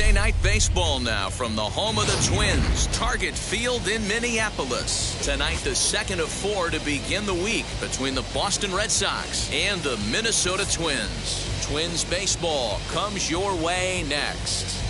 Thursday night baseball now from the home of the Twins, Target Field in Minneapolis. Tonight, the second of 4 to begin the week between the Boston Red Sox and the Minnesota Twins. Twins baseball comes your way next.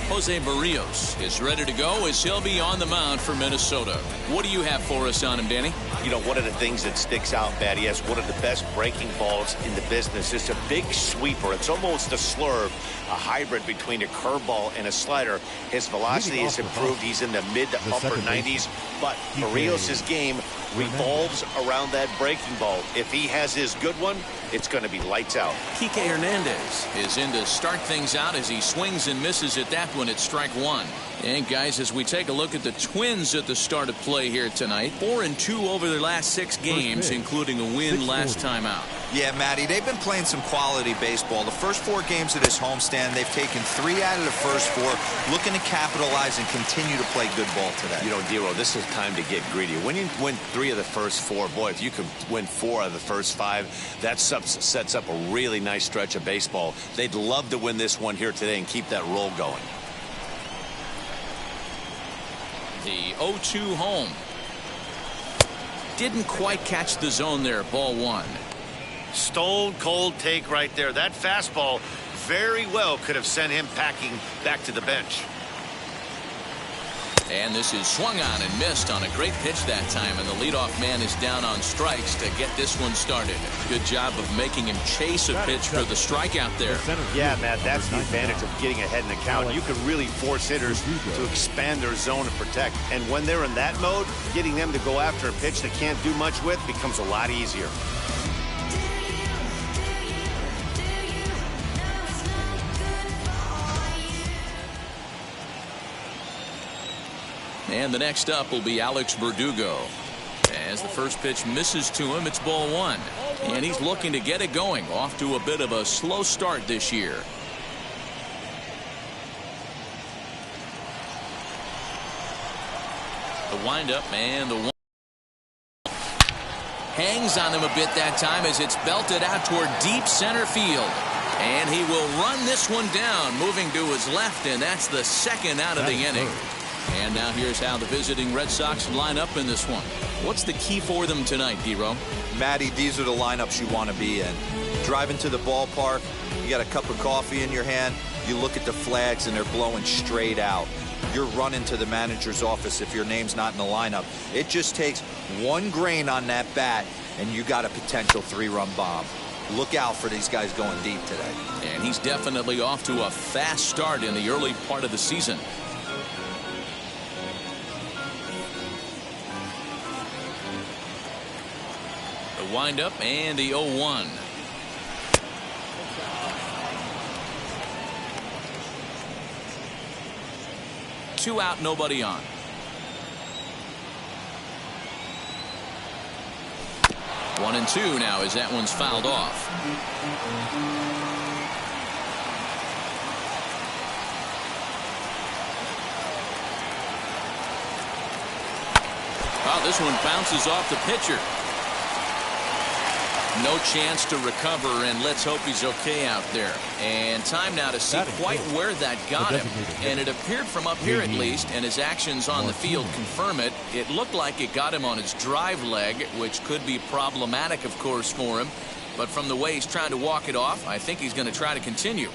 Jose Barrios is ready to go as he'll be on the mound for Minnesota. What do you have for us on him, Danny? You know, one of the things that sticks out, Matt, he has one of the best breaking balls in the business. It's a big sweeper. It's almost a slurve, a hybrid between a curveball and a slider. His velocity has improved. He's in the mid to upper 90s. But Barrios' game revolves around that breaking ball. If he has his good one, it's going to be lights out. Kike Hernandez is in to start things out as he swings and misses at that one at strike one. And guys, as we take a look at the Twins at the start of play here tonight, 4-2 over their last 6 games, including a win last time out. Yeah, Matty, they've been playing some quality baseball. The first 4 games of this homestand, they've taken 3 out of the first 4, looking to capitalize and continue to play good ball today. You know, Dero, this is time to get greedy. When you win 3 of the first 4, boy, if you could win 4 of the first 5, that sets up a really nice stretch of baseball. They'd love to win this one here today and keep that roll going. The 0-2 home. Didn't quite catch the zone there. Ball 1. Stone cold take right there. That fastball very well could have sent him packing back to the bench. And this is swung on and missed on a great pitch that time, and the leadoff man is down on strikes to get this one started. Good job of making him chase a pitch for the strikeout there. Yeah, Matt, that's the advantage of getting ahead in the count. You can really force hitters to expand their zone and protect. And when they're in that mode, getting them to go after a pitch they can't do much with becomes a lot easier. And the next up will be Alex Verdugo. As the first pitch misses to him, it's ball 1. And he's looking to get it going. Off to a bit of a slow start this year. The windup and the one. Hangs on him a bit that time as it's belted out toward deep center field. And he will run this one down, moving to his left, and that's the second out of the inning. And now here's how the visiting Red Sox line up in this one. What's the key for them tonight, Dero? Matty, these are the lineups you want to be in. Driving to the ballpark, you got a cup of coffee in your hand, you look at the flags and they're blowing straight out. You're running to the manager's office if your name's not in the lineup. It just takes one grain on that bat and you got a potential 3-run bomb. Look out for these guys going deep today. And he's definitely off to a fast start in the early part of the season. The windup and the 0-1. Two out, nobody on. One and 2 now as that one's fouled off. Oh, this one bounces off the pitcher. No chance to recover, and let's hope he's okay out there. And time now to see quite where that got him. And it appeared from up here at least, and his actions on the field confirm it. It looked like it got him on his drive leg, which could be problematic, of course, for him. But from the way he's trying to walk it off, I think he's going to try to continue.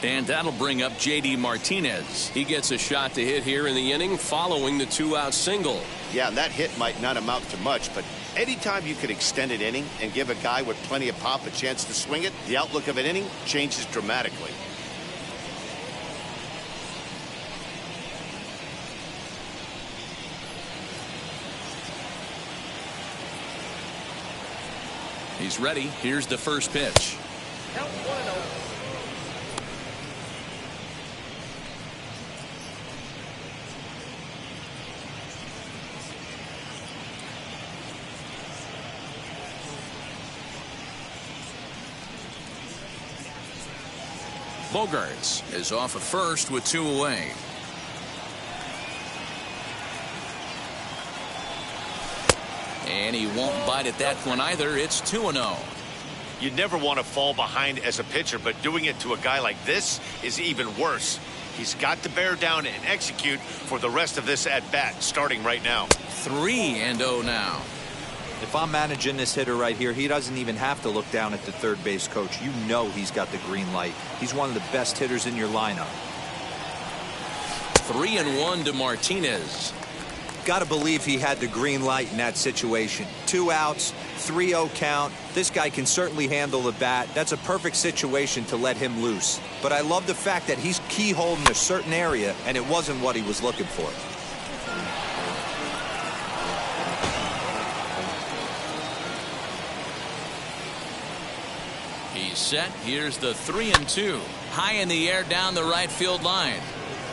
And that'll bring up J.D. Martinez. He gets a shot to hit here in the inning following the 2-out single. Yeah, and that hit might not amount to much, but anytime you could extend an inning and give a guy with plenty of pop a chance to swing it, the outlook of an inning changes dramatically. He's ready. Here's the first pitch. Count 1-0. Bogarts is off at first with 2 away. And he won't bite at that one either. It's 2-0. You never want to fall behind as a pitcher, but doing it to a guy like this is even worse. He's got to bear down and execute for the rest of this at-bat, starting right now. 3-0 now. If I'm managing this hitter right here, he doesn't even have to look down at the third base coach. You know he's got the green light. He's one of the best hitters in your lineup. 3-1 to Martinez. Got to believe he had the green light in that situation. 2 outs, 3-0 count. This guy can certainly handle the bat. That's a perfect situation to let him loose. But I love the fact that he's keyholed in a certain area, and it wasn't what he was looking for. He's set. Here's the 3-2. High in the air down the right field line.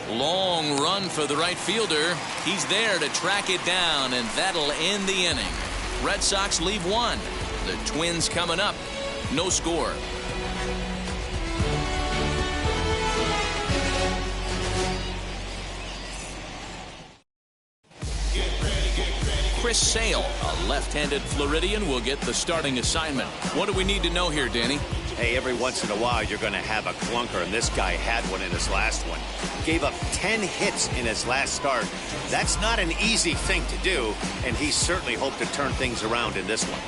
Long run for the right fielder. He's there to track it down, and that'll end the inning. Red Sox leave 1. The Twins coming up. No score. Chris Sale, a left-handed Floridian, will get the starting assignment. What do we need to know here, Danny? Hey, every once in a while you're going to have a clunker, and this guy had one in his last one. Gave up 10 hits in his last start. That's not an easy thing to do, and he certainly hoped to turn things around in this one.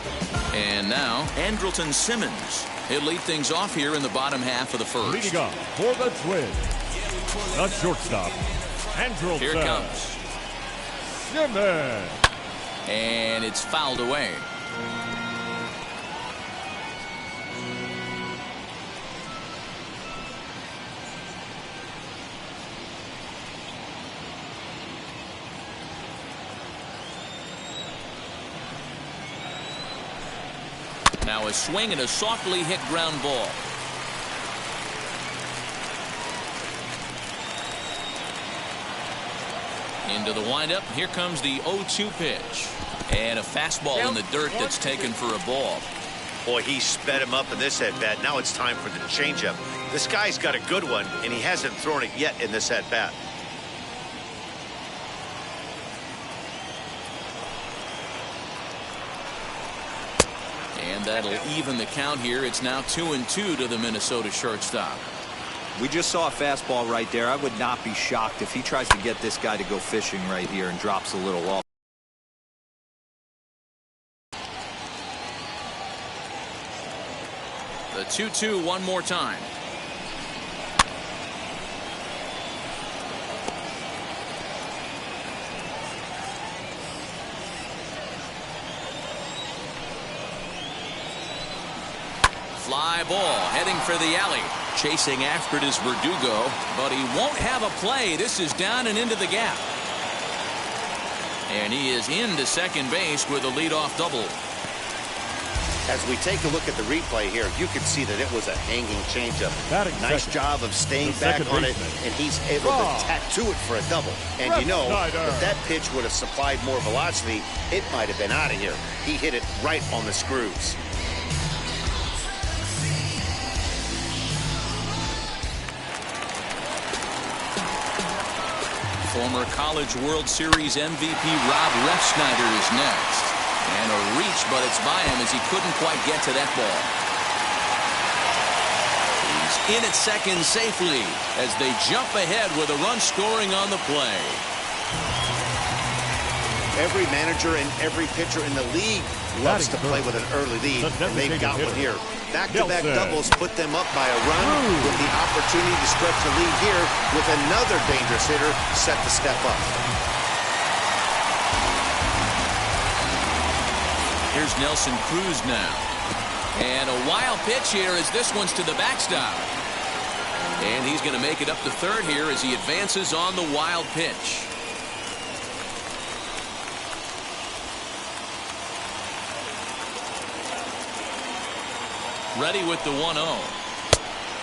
And now, Andrelton Simmons. He'll lead things off here in the bottom half of the first. Leading off for the Twins, the shortstop, Andrelton. Here it comes. Simmons. And it's fouled away. Now a swing and a softly hit ground ball. Into the windup. Here comes the 0-2 pitch. And a fastball in the dirt that's taken for a ball. Boy, he sped him up in this at-bat. Now it's time for the changeup. This guy's got a good one, and he hasn't thrown it yet in this at-bat. And that'll even the count here. It's now 2-2 to the Minnesota shortstop. We just saw a fastball right there. I would not be shocked if he tries to get this guy to go fishing right here and drops a little off. The 2-2 one more time. Fly ball heading for the alley. Chasing after it is Verdugo, but he won't have a play. This is down and into the gap. And he is into second base with a leadoff double. As we take a look at the replay here, you can see that it was a hanging changeup. Nice job of staying back on it, and he's able to tattoo it for a double. And you know, if that pitch would have supplied more velocity, it might have been out of here. He hit it right on the screws. Former College World Series MVP Rob Refsnyder is next. And a reach, but it's by him as he couldn't quite get to that ball. He's in at second safely as they jump ahead with a run scoring on the play. Every manager and every pitcher in the league loves to play with an early lead, and they've got one here. Back-to-back doubles put them up by a run with the opportunity to stretch the lead here with another dangerous hitter set to step up. Here's Nelson Cruz now. And a wild pitch here as this one's to the backstop. And he's going to make it up to third here as he advances on the wild pitch. Ready with the 1-0.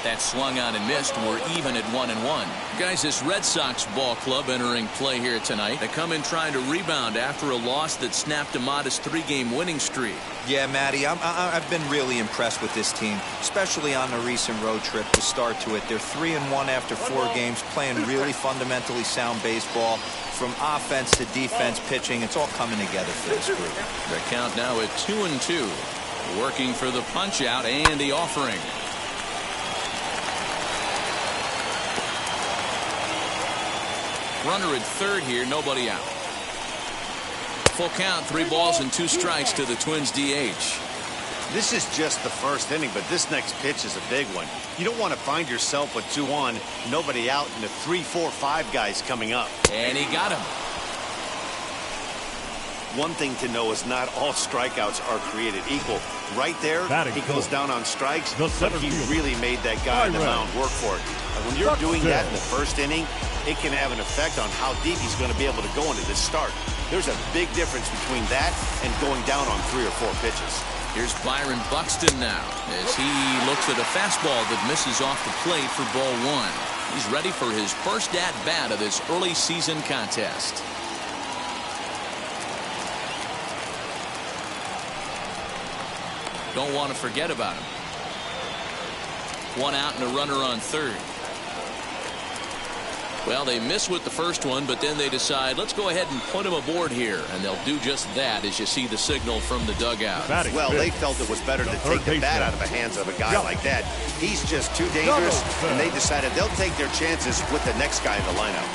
That swung on and missed. We're even at 1-1. Guys, this Red Sox ball club entering play here tonight. They come in trying to rebound after a loss that snapped a modest 3-game winning streak. Yeah, Matty, I've been really impressed with this team, especially on the recent road trip to start to it. They're 3-1 after 4 games, playing really fundamentally sound baseball. From offense to defense, pitching, it's all coming together for this group. The count now at 2-2. Working for the punch out and the offering. Runner at third here, nobody out. Full count, 3 balls and 2 strikes to the Twins DH. This is just the first inning, but this next pitch is a big one. You don't want to find yourself with 2 on, nobody out, and the 3, 4, 5 guys coming up. And he got him. One thing to know is not all strikeouts are created equal. Right there, he goes down on strikes, but he really made that guy on the mound work for it. And when you're doing that in the first inning, it can have an effect on how deep he's going to be able to go into this start. There's a big difference between that and going down on 3 or 4 pitches. Here's Byron Buxton now as he looks at a fastball that misses off the plate for ball 1. He's ready for his first at-bat of this early season contest. Don't want to forget about him. 1 out and a runner on third. Well, they miss with the first one, but then they decide, let's go ahead and put him aboard here. And they'll do just that as you see the signal from the dugout. Well, they felt it was better to take the bat out of the hands of a guy like that. He's just too dangerous, and they decided they'll take their chances with the next guy in the lineup.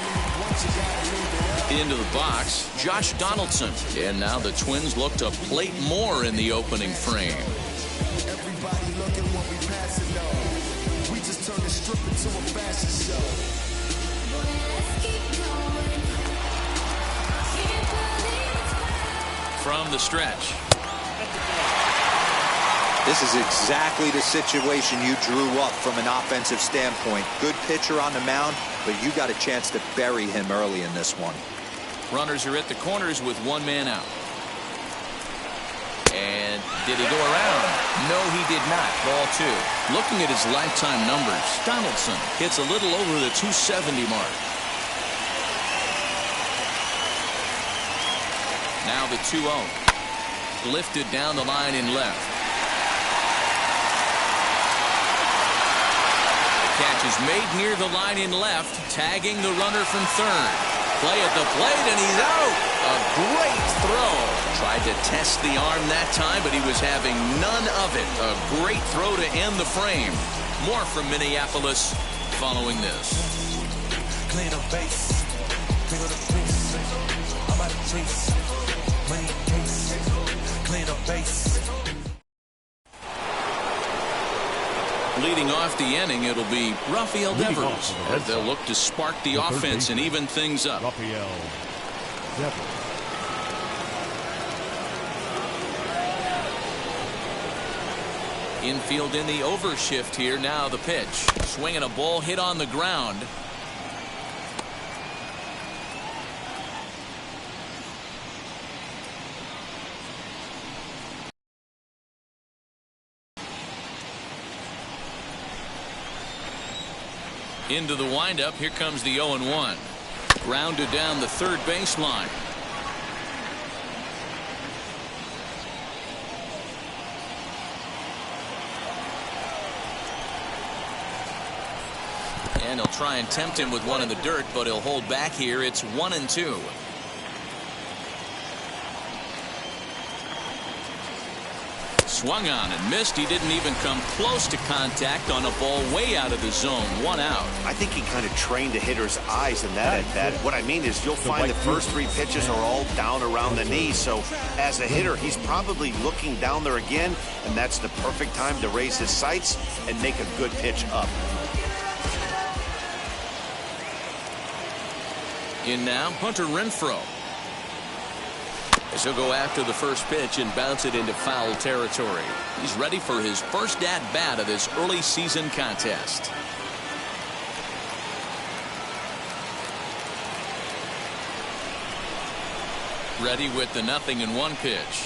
Into the box, Josh Donaldson. And now the Twins look to plate more in the opening frame. Everybody look at what we passing on. We just turned the strip into a fashion show. From the stretch. This is exactly the situation you drew up from an offensive standpoint. Good pitcher on the mound, but you got a chance to bury him early in this one. Runners are at the corners with 1 man out. And did he go around? No, he did not. Ball 2. Looking at his lifetime numbers, Donaldson hits a little over the 270 mark. Now the 2-0. Lifted down the line in left. The catch is made near the line in left, tagging the runner from third. Play at the plate, and he's out. A great throw. Tried to test the arm that time, but he was having none of it. A great throw to end the frame. More from Minneapolis following this. Clean the base. Clean the base. I'm out of trees. Clean the base. Leading off the inning, it'll be Rafael Devers. They'll look to spark the offense and even things up. Rafael Devers. Infield in the overshift here. Now the pitch. Swinging a ball hit on the ground. Into the windup. Here comes the 0-1. Grounded down the third baseline. And he'll try and tempt him with one in the dirt, but he'll hold back here. It's 1-2. Swung on and missed. He didn't even come close to contact on a ball way out of the zone. 1 out. I think he kind of trained the hitter's eyes in that at bat. What I mean is you'll find the first 3 pitches are all down around the knee. So as a hitter, he's probably looking down there again, and that's the perfect time to raise his sights and make a good pitch up. In now, Hunter Renfroe. As he'll go after the first pitch and bounce it into foul territory. He's ready for his first at-bat of this early season contest. Ready with the 0-1 pitch.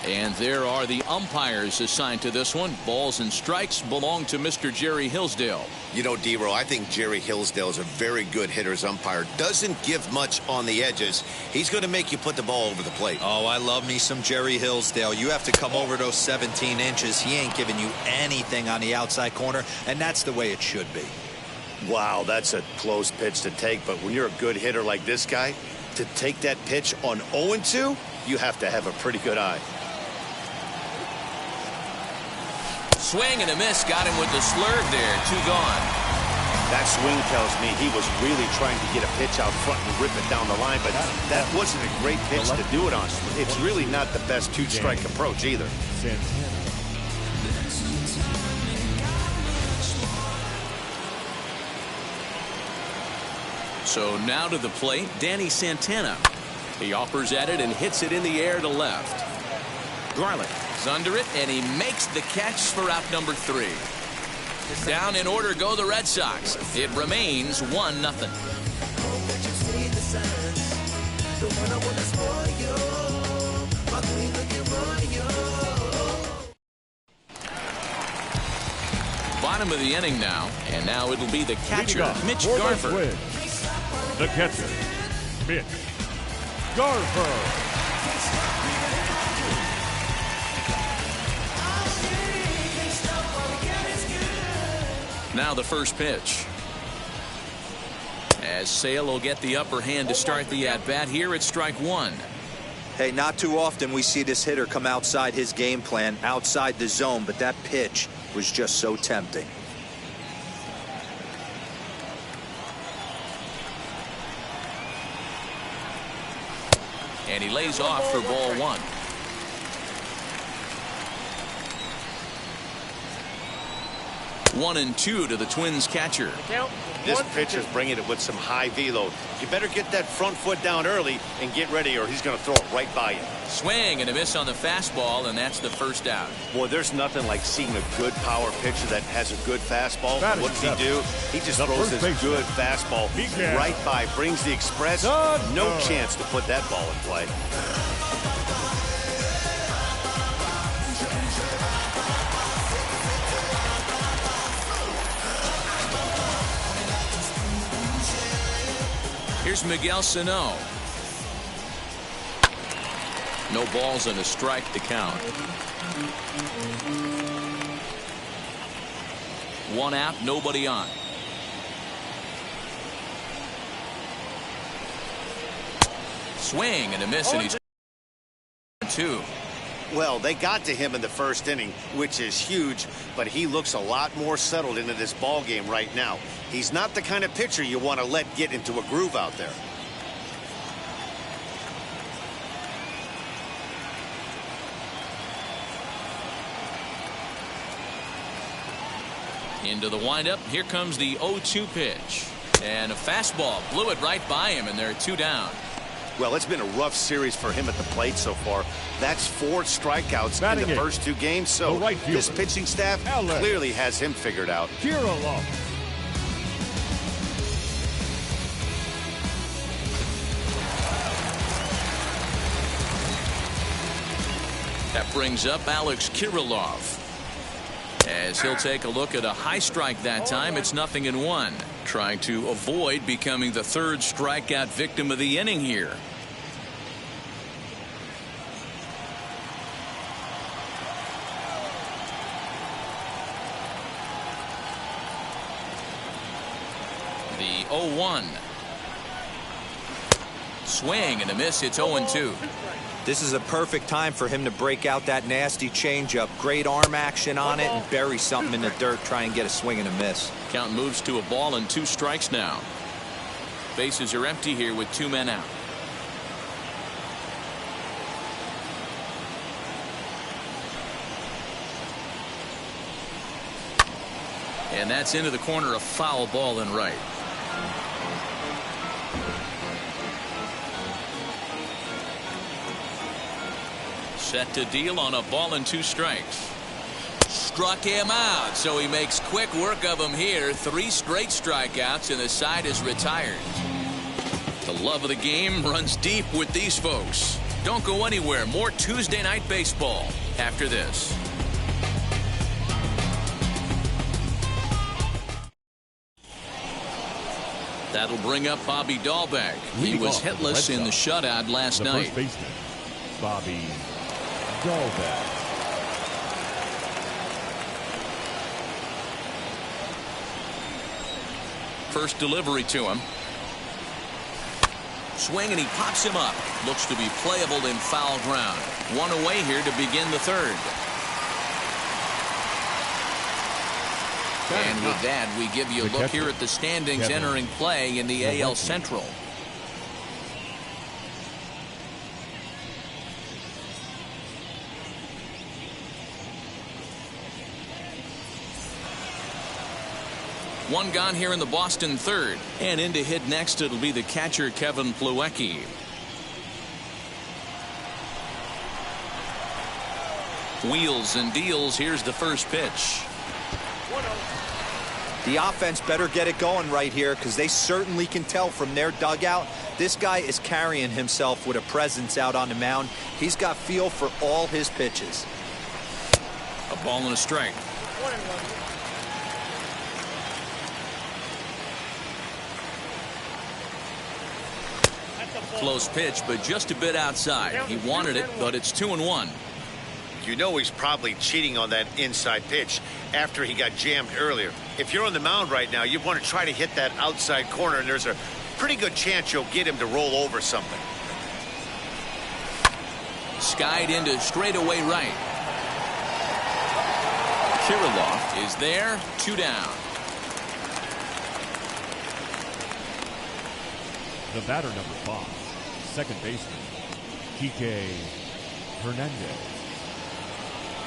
And there are the umpires assigned to this one. Balls and strikes belong to Mr. Jerry Hillsdale. You know, D-Row, I think Jerry Hillsdale is a very good hitter's umpire. Doesn't give much on the edges. He's going to make you put the ball over the plate. Oh, I love me some Jerry Hillsdale. You have to come over those 17 inches. He ain't giving you anything on the outside corner, and that's the way it should be. Wow, that's a close pitch to take, but when you're a good hitter like this guy, to take that pitch on 0-2, you have to have a pretty good eye. Swing and a miss. Got him with the slurve there. 2 gone. That swing tells me he was really trying to get a pitch out front and rip it down the line, but that wasn't a great pitch to do it on. It's really not the best 2-strike approach either. So now to the plate, Danny Santana. He offers at it and hits it in the air to left. Garland is under it, and he makes the catch for out number 3. Down in order go the Red Sox. It remains 1-0. Bottom of the inning now, and now it'll be the catcher, Mitch Garver. The catcher, Mitch Garver. Now the first pitch. As Sale will get the upper hand to start the at-bat here at strike 1. Hey, not too often we see this hitter come outside his game plan, outside the zone, but that pitch was just so tempting. And he lays off for ball 1. One and 2 to the Twins catcher. This pitcher's bringing it with some high velo. You better get that front foot down early and get ready, or he's going to throw it right by you. Swing and a miss on the fastball, and that's the first out. Boy, there's nothing like seeing a good power pitcher that has a good fastball. What does he do? He just throws this good fastball right by, brings the express. No chance to put that ball in play. Here's Miguel Sano. No balls and a strike to count. 1 out, nobody on. Swing and a miss, and he's 2. Well, they got to him in the first inning, which is huge, but he looks a lot more settled into this ball game right now. He's not the kind of pitcher you want to let get into a groove out there. Into the windup. Here comes the 0-2 pitch. And a fastball blew it right by him, and they're 2 down. Well, it's been a rough series for him at the plate so far. That's 4 strikeouts in the first 2 games, so this pitching staff clearly has him figured out. That brings up Alex Kirilloff. As he'll take a look at a high strike that time. It's 0-1. Trying to avoid becoming the 3rd strikeout victim of the inning here. The 0-1. Swing and a miss. It's 0-2. This is a perfect time for him to break out that nasty changeup. Great arm action on it and bury something in the dirt. Try and get a swing and a miss. Count moves to a ball and 2 strikes now. Bases are empty here with 2 men out. And that's into the corner, a foul ball and right. Set to deal on a ball and 2 strikes. Struck him out, so he makes quick work of him here. 3 straight strikeouts, and the side is retired. The love of the game runs deep with these folks. Don't go anywhere. More Tuesday Night Baseball after this. That'll bring up Bobby Dahlbeck. He was hitless in the shutout last night. First baseman, Bobby Dahlbeck. First delivery to him. Swing, and he pops him up. Looks to be playable in foul ground. One away here to begin the third. And with that, we give you a look here at the standings entering play in the AL Central. One gone here in the Boston third. And in to hit next, it'll be the catcher, Kevin Plawecki. Wheels and deals. Here's the first pitch. The offense better get it going right here, because they certainly can tell from their dugout this guy is carrying himself with a presence out on the mound. He's got feel for all his pitches. A ball and a strike. Close pitch, but just a bit outside. He wanted it, but it's 2-1. You know he's probably cheating on that inside pitch after he got jammed earlier. If you're on the mound right now, you want to try to hit that outside corner, and there's a pretty good chance you'll get him to roll over something. Skied into straightaway right. Kirilloff is there, 2 down. The batter, number 5, second baseman, Kike Hernandez.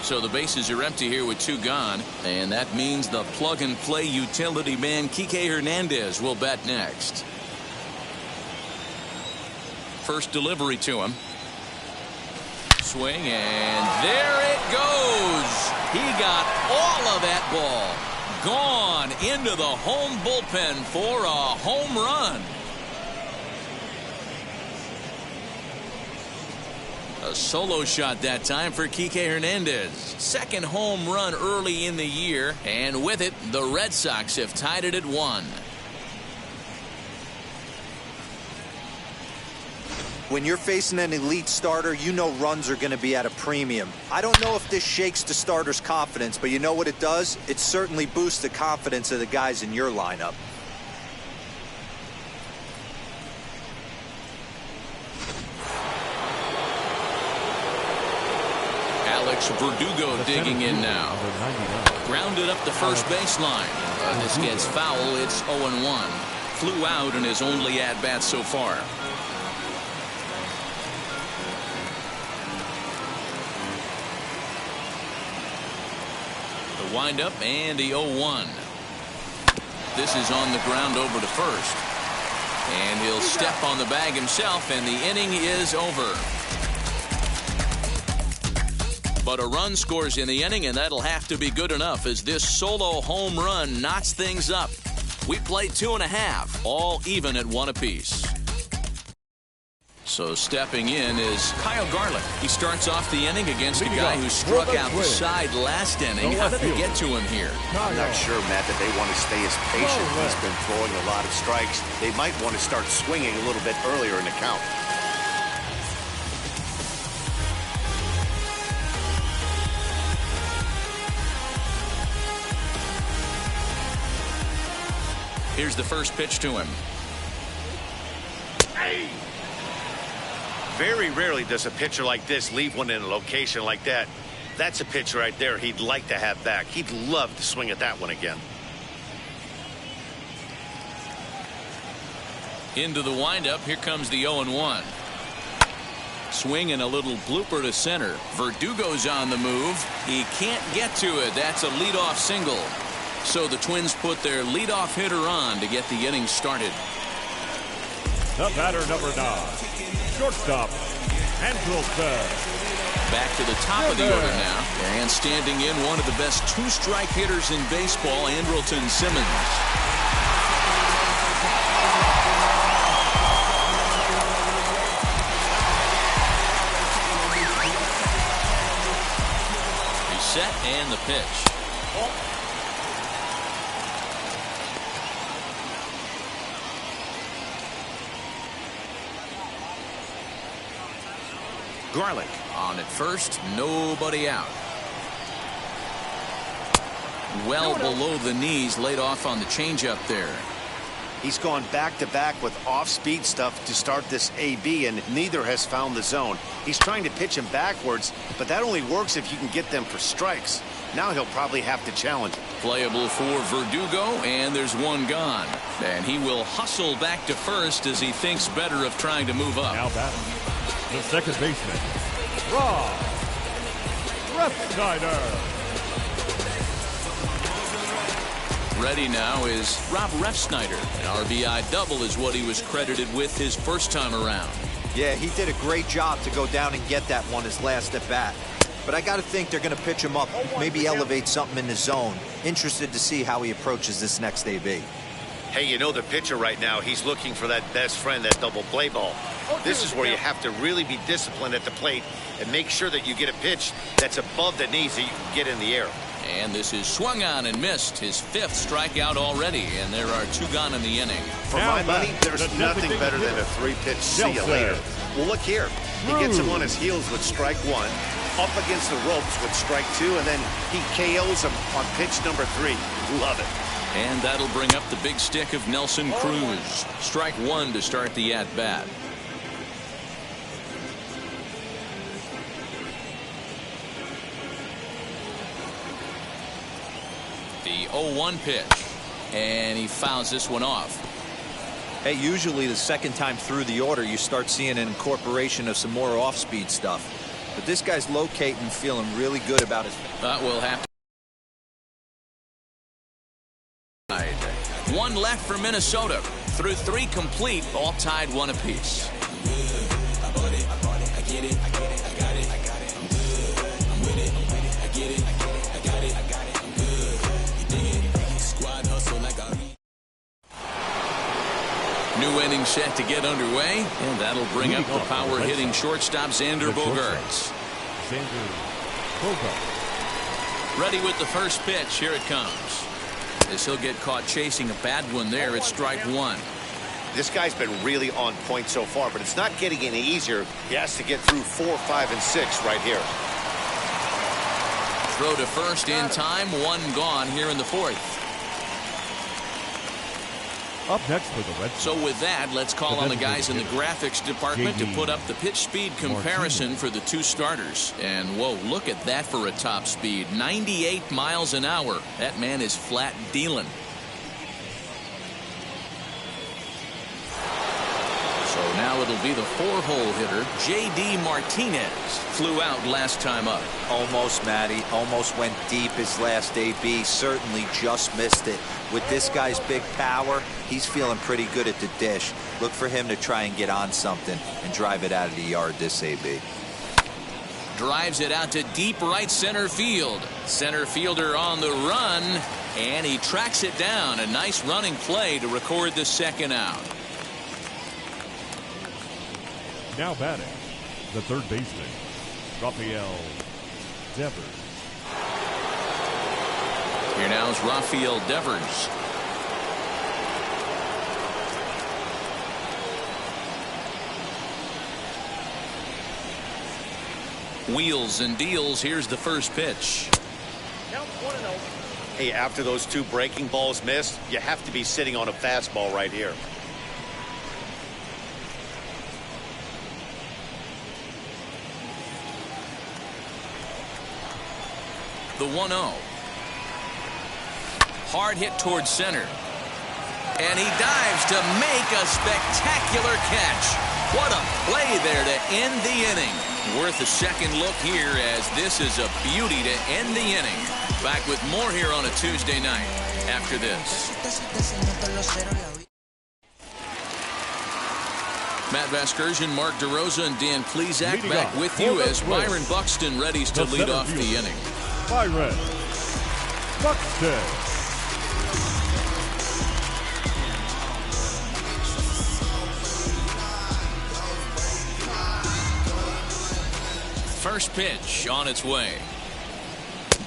So the bases are empty here with 2 gone, and that means the plug-and-play utility man Kike Hernandez will bat next. First delivery to him. Swing, and there it goes. He got all of that ball. Gone into the home bullpen for a home run. A solo shot that time for Kike Hernandez. Second home run early in the year, and with it, the Red Sox have tied it at 1. When you're facing an elite starter, you know runs are going to be at a premium. I don't know if this shakes the starter's confidence, but you know what it does? It certainly boosts the confidence of the guys in your lineup. Verdugo digging in now. Grounded up the first baseline. This gets foul. It's 0-1. Flew out in his only at-bat so far. The windup and the 0-1. This is on the ground over to first. And he'll step on the bag himself, and the inning is over. But a run scores in the inning, and that'll have to be good enough as this solo home run knocks things up. We played 2.5, all even at 1 apiece. So stepping in is Kyle Garlick. He starts off the inning against a guy who struck out the side last inning. How did they get to him here? I'm not sure, Matt, that they want to stay as patient. He's been throwing a lot of strikes. They might want to start swinging a little bit earlier in the count. Here's the first pitch to him. Very rarely does a pitcher like this leave one in a location like that. That's a pitch right there he'd like to have back. He'd love to swing at that one again. Into the windup. Here comes the 0-1. Swing and a little blooper to center. Verdugo's on the move. He can't get to it. That's a leadoff single. So the Twins put their leadoff hitter on to get the inning started. The batter, number 9, shortstop, Andrelton. Back to the top of the order now. And standing in, one of the best 2-strike hitters in baseball, Andrelton Simmons. set and the pitch. Garlic on at first, nobody out. Well below the knees, laid off on the changeup there. He's gone back-to-back with off-speed stuff to start this AB, and neither has found the zone. He's trying to pitch him backwards, but that only works if you can get them for strikes. Now he'll probably have to challenge it. Playable for Verdugo, and there's one gone. And he will hustle back to first as he thinks better of trying to move up. Now batting, the second baseman, Rob Refsnyder. Ready now is Rob Refsnyder. An RBI double is what he was credited with his first time around. Yeah, he did a great job to go down and get that one his last at bat. But I got to think they're going to pitch him up, maybe elevate something in the zone. Interested to see how he approaches this next AB. Hey, you know the pitcher right now, he's looking for that best friend, that double play ball. This is where you have to really be disciplined at the plate and make sure that you get a pitch that's above the knees so you can get in the air. And this is swung on and missed, his fifth strikeout already, and there are two gone in the inning. For my money, there's nothing better than a three-pitch see you later. Well, look here. He gets him on his heels with strike one, up against the ropes with strike two, and then he KOs him on pitch number 3. Love it. And that'll bring up the big stick of Nelson Cruz. Strike one to start the at-bat. The 0-1 pitch, and he fouls this one off. Hey, usually the second time through the order you start seeing an incorporation of some more off-speed stuff. But this guy's locating, feeling really good about his. That will happen. One left for Minnesota. Through 3 complete, all tied 1 apiece. New inning set to get underway, and that'll bring up the power-hitting shortstop Xander Bogaerts. Ready with the first pitch. Here it comes. As he'll get caught chasing a bad one there at strike one. This guy's been really on point so far, but it's not getting any easier. He has to get through 4, 5, and 6 right here. Throw to first in time. One gone here in the 4th. Up next for the Red Sox. So with that, let's call on the guys in the graphics department to put up the pitch speed comparison for the 2 starters. And whoa, look at that for a top speed. 98 miles an hour. That man is flat dealing. So now it'll be the 4-hole hitter, J.D. Martinez. Flew out last time up. Almost, Matty. Almost went deep his last AB. Certainly just missed it. With this guy's big power, he's feeling pretty good at the dish. Look for him to try and get on something and drive it out of the yard this AB. Drives it out to deep right center field. Center fielder on the run, and he tracks it down. A nice running play to record the second out. Now batting, the third baseman, Rafael Devers. Here now is Rafael Devers. Wheels and deals. Here's the first pitch. Hey, after those 2 breaking balls missed, you have to be sitting on a fastball right here. The 1-0. Hard hit towards center. And he dives to make a spectacular catch. What a play there to end the inning. Worth a second look here, as this is a beauty to end the inning. Back with more here on a Tuesday night after this. Matt Vasgersian, Mark DeRosa, and Dan Plesac back with you as Byron Buxton readies to lead off the inning. Byron Buxton. First pitch on its way.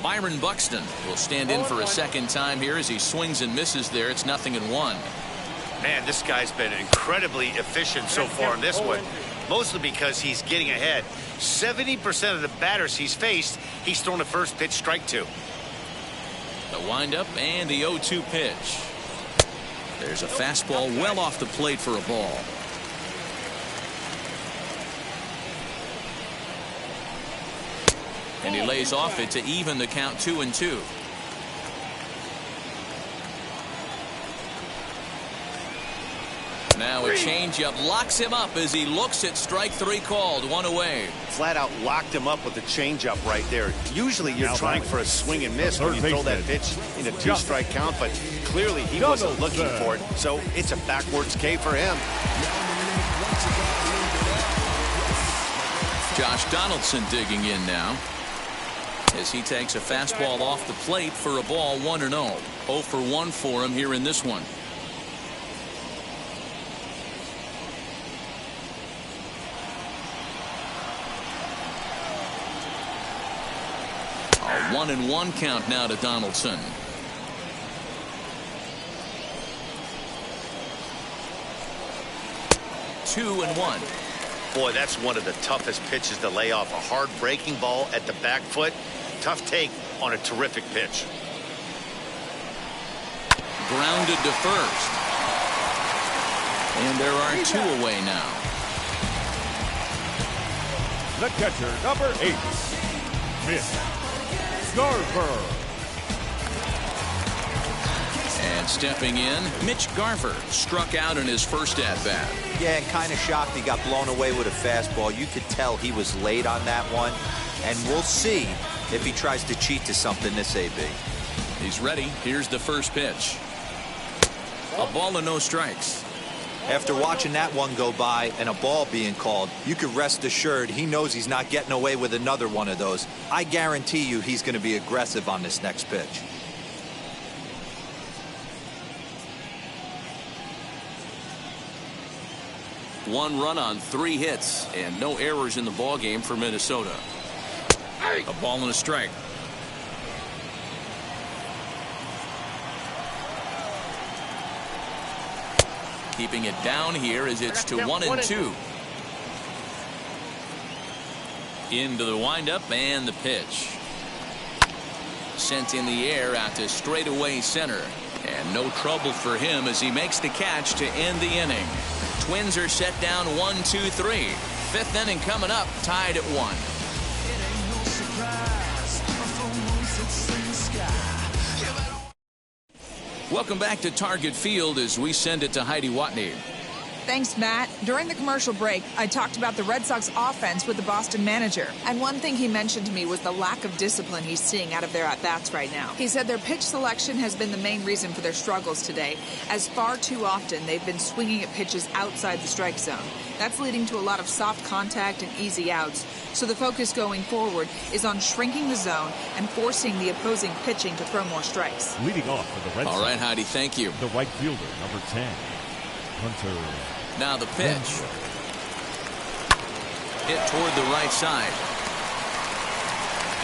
Byron Buxton will stand in for a second time here as he swings and misses there. It's 0-1. Man, this guy's been incredibly efficient so far in this one, mostly because he's getting ahead. 70% of the batters he's faced, he's thrown a first pitch strike to. The windup and the 0-2 pitch. There's a fastball well off the plate for a ball. And he lays off it to even the count 2-2. Now a changeup locks him up as he looks at strike 3 called. 1 away. Flat out locked him up with the changeup right there. Usually you're trying for a swing and miss when you throw that pitch in a 2-strike count, but clearly he wasn't looking for it, so it's a backwards K for him. Josh Donaldson digging in now as he takes a fastball off the plate for a ball. 1-0. 0 for 1 for him here in this one. A 1-1 count now to Donaldson. Two and 1. Boy, that's one of the toughest pitches to lay off. A hard breaking ball at the back foot. Tough take on a terrific pitch. Grounded to first. And there are 2 away now. The catcher, number 8, Mitch Garver. And stepping in, Mitch Garver struck out in his first at-bat. Yeah, and kind of shocked he got blown away with a fastball. You could tell he was late on that one. And we'll see if he tries to cheat to something this AB. He's ready. Here's the first pitch. A ball and no strikes. After watching that one go by and a ball being called, you can rest assured he knows he's not getting away with another one of those. I guarantee you he's going to be aggressive on this next pitch. One run on 3 hits and no errors in the ball game for Minnesota. A ball and a strike. Keeping it down here as it's to 1-2. Into the windup and the pitch. Sent in the air out to straightaway center. And no trouble for him as he makes the catch to end the inning. Twins are set down 1-2-3. 5th inning coming up, tied at 1. Welcome back to Target Field as we send it to Heidi Watney. Thanks, Matt. During the commercial break, I talked about the Red Sox offense with the Boston manager. And one thing he mentioned to me was the lack of discipline he's seeing out of their at-bats right now. He said their pitch selection has been the main reason for their struggles today, as far too often they've been swinging at pitches outside the strike zone. That's leading to a lot of soft contact and easy outs. So the focus going forward is on shrinking the zone and forcing the opposing pitching to throw more strikes. Leading off for the Red Sox. All right, Heidi, thank you. The right fielder, number 10, Hunter. Now the pitch. Hit toward the right side.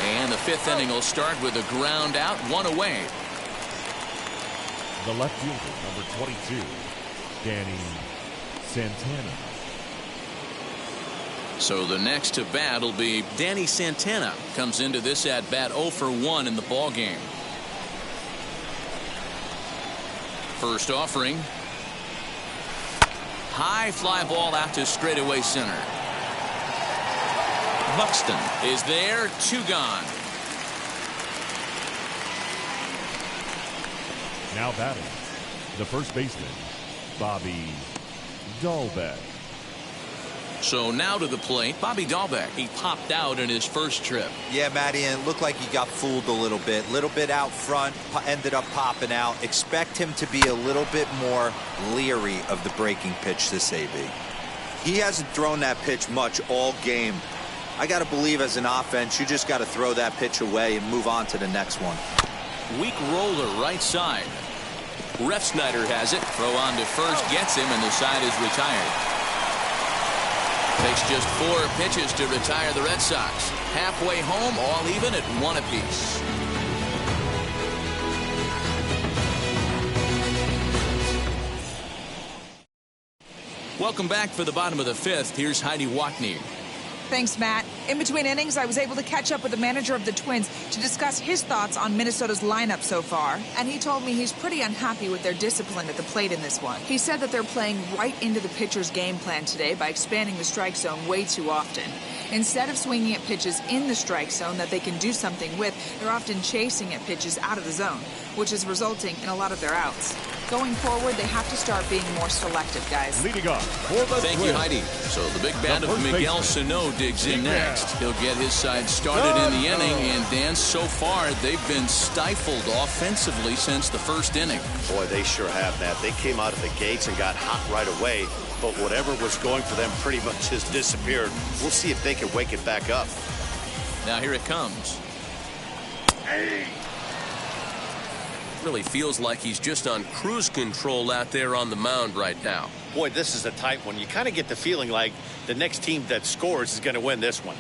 And the 5th inning will start with a ground out, 1 away. The left fielder, number 22, Danny Santana. So the next to bat will be Danny Santana. Comes into this at bat 0 for 1 in the ball game. First offering. High fly ball out to straightaway center. Buxton is there, 2 gone. Now batting, the first baseman, Bobby Dahlbeck. So now to the plate, Bobby Dahlbeck. He popped out in his first trip. Yeah, Matty, and it looked like he got fooled a little bit out front, ended up popping out. Expect him to be a little bit more leery of the breaking pitch this AB. He hasn't thrown that pitch much all game. I got to believe as an offense, you just got to throw that pitch away and move on to the next one. Weak roller right side. Refsnyder has it. Throw on to first, gets him, and the side is retired. Takes just 4 pitches to retire the Red Sox. Halfway home, all even at 1 apiece. Welcome back for the bottom of the fifth. Here's Heidi Watney. Thanks, Matt. In between innings, I was able to catch up with the manager of the Twins to discuss his thoughts on Minnesota's lineup so far, and he told me he's pretty unhappy with their discipline at the plate in this one. He said that they're playing right into the pitcher's game plan today by expanding the strike zone way too often. Instead of swinging at pitches in the strike zone that they can do something with, they're often chasing at pitches out of the zone, which is resulting in a lot of their outs. Going forward, they have to start being more selective, guys. Leading off for the Thank you, Heidi. So the big bat of Miguel Sano digs in next. He'll get his side started in the inning, and Dan, so far they've been stifled offensively since the first inning. Boy, they sure have, Matt. They came out of the gates and got hot right away, but whatever was going for them pretty much has disappeared. We'll see if they can wake it back up. Now here it comes. Really feels like he's just on cruise control out there on the mound right now. Boy, this is a tight one. You kind of get the feeling like the next team that scores is going to win this one.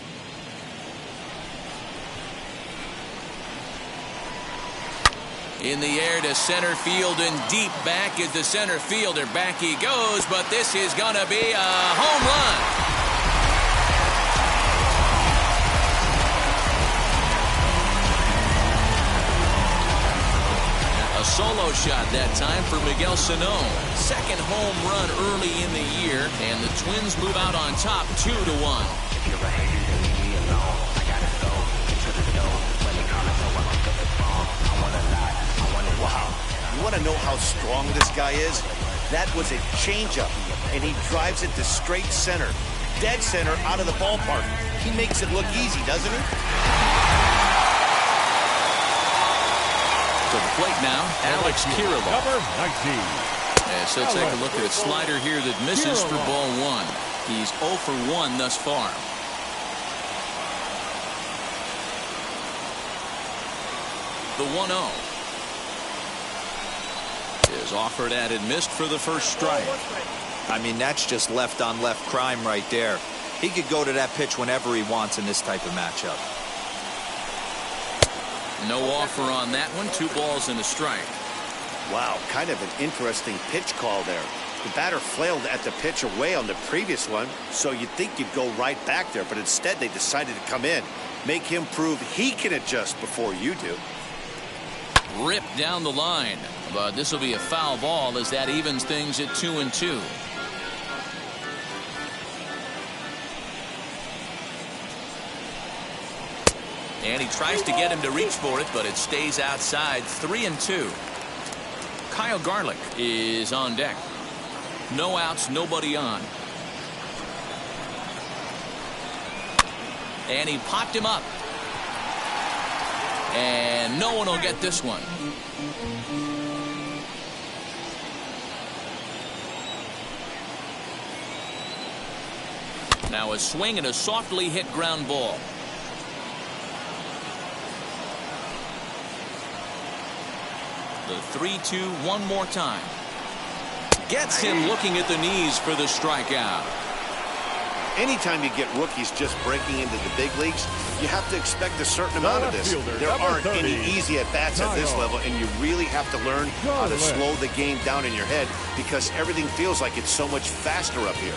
In the air to center field and deep back is the center fielder. Back he goes, but this is going to be a home run. A solo shot that time for Miguel Sano. Second home run early in the year, and the Twins move out on top 2-1. Wow. You want to know how strong this guy is? That was a changeup, and he drives it to straight center. Dead center out of the ballpark. He makes it look easy, doesn't he? To the plate now, Alex Kirilloff. Number 19. As he'll take a look at a slider here that misses for ball one. He's 0 for 1 thus far. The 1-0 is offered at and missed for the first strike. I mean, that's just left on left crime right there. He could go to that pitch whenever he wants in this type of matchup. No offer on that one. 2 balls and a strike. Wow, kind of an interesting pitch call there. The batter flailed at the pitch away on the previous one, so you'd think you'd go right back there, but instead they decided to come in, make him prove he can adjust before you do. Ripped down the line, but this will be a foul ball as that evens things at 2-2. And he tries to get him to reach for it, but it stays outside. 3-2. Kyle Garlick is on deck. No outs, nobody on. And he popped him up. And no one will get this one. Now a swing and a softly hit ground ball. The 3-2 one more time. Gets him looking at the knees for the strikeout. Anytime you get rookies just breaking into the big leagues, you have to expect a certain amount of this. There aren't any easy at-bats at this level, and you really have to learn how to slow the game down in your head because everything feels like it's so much faster up here.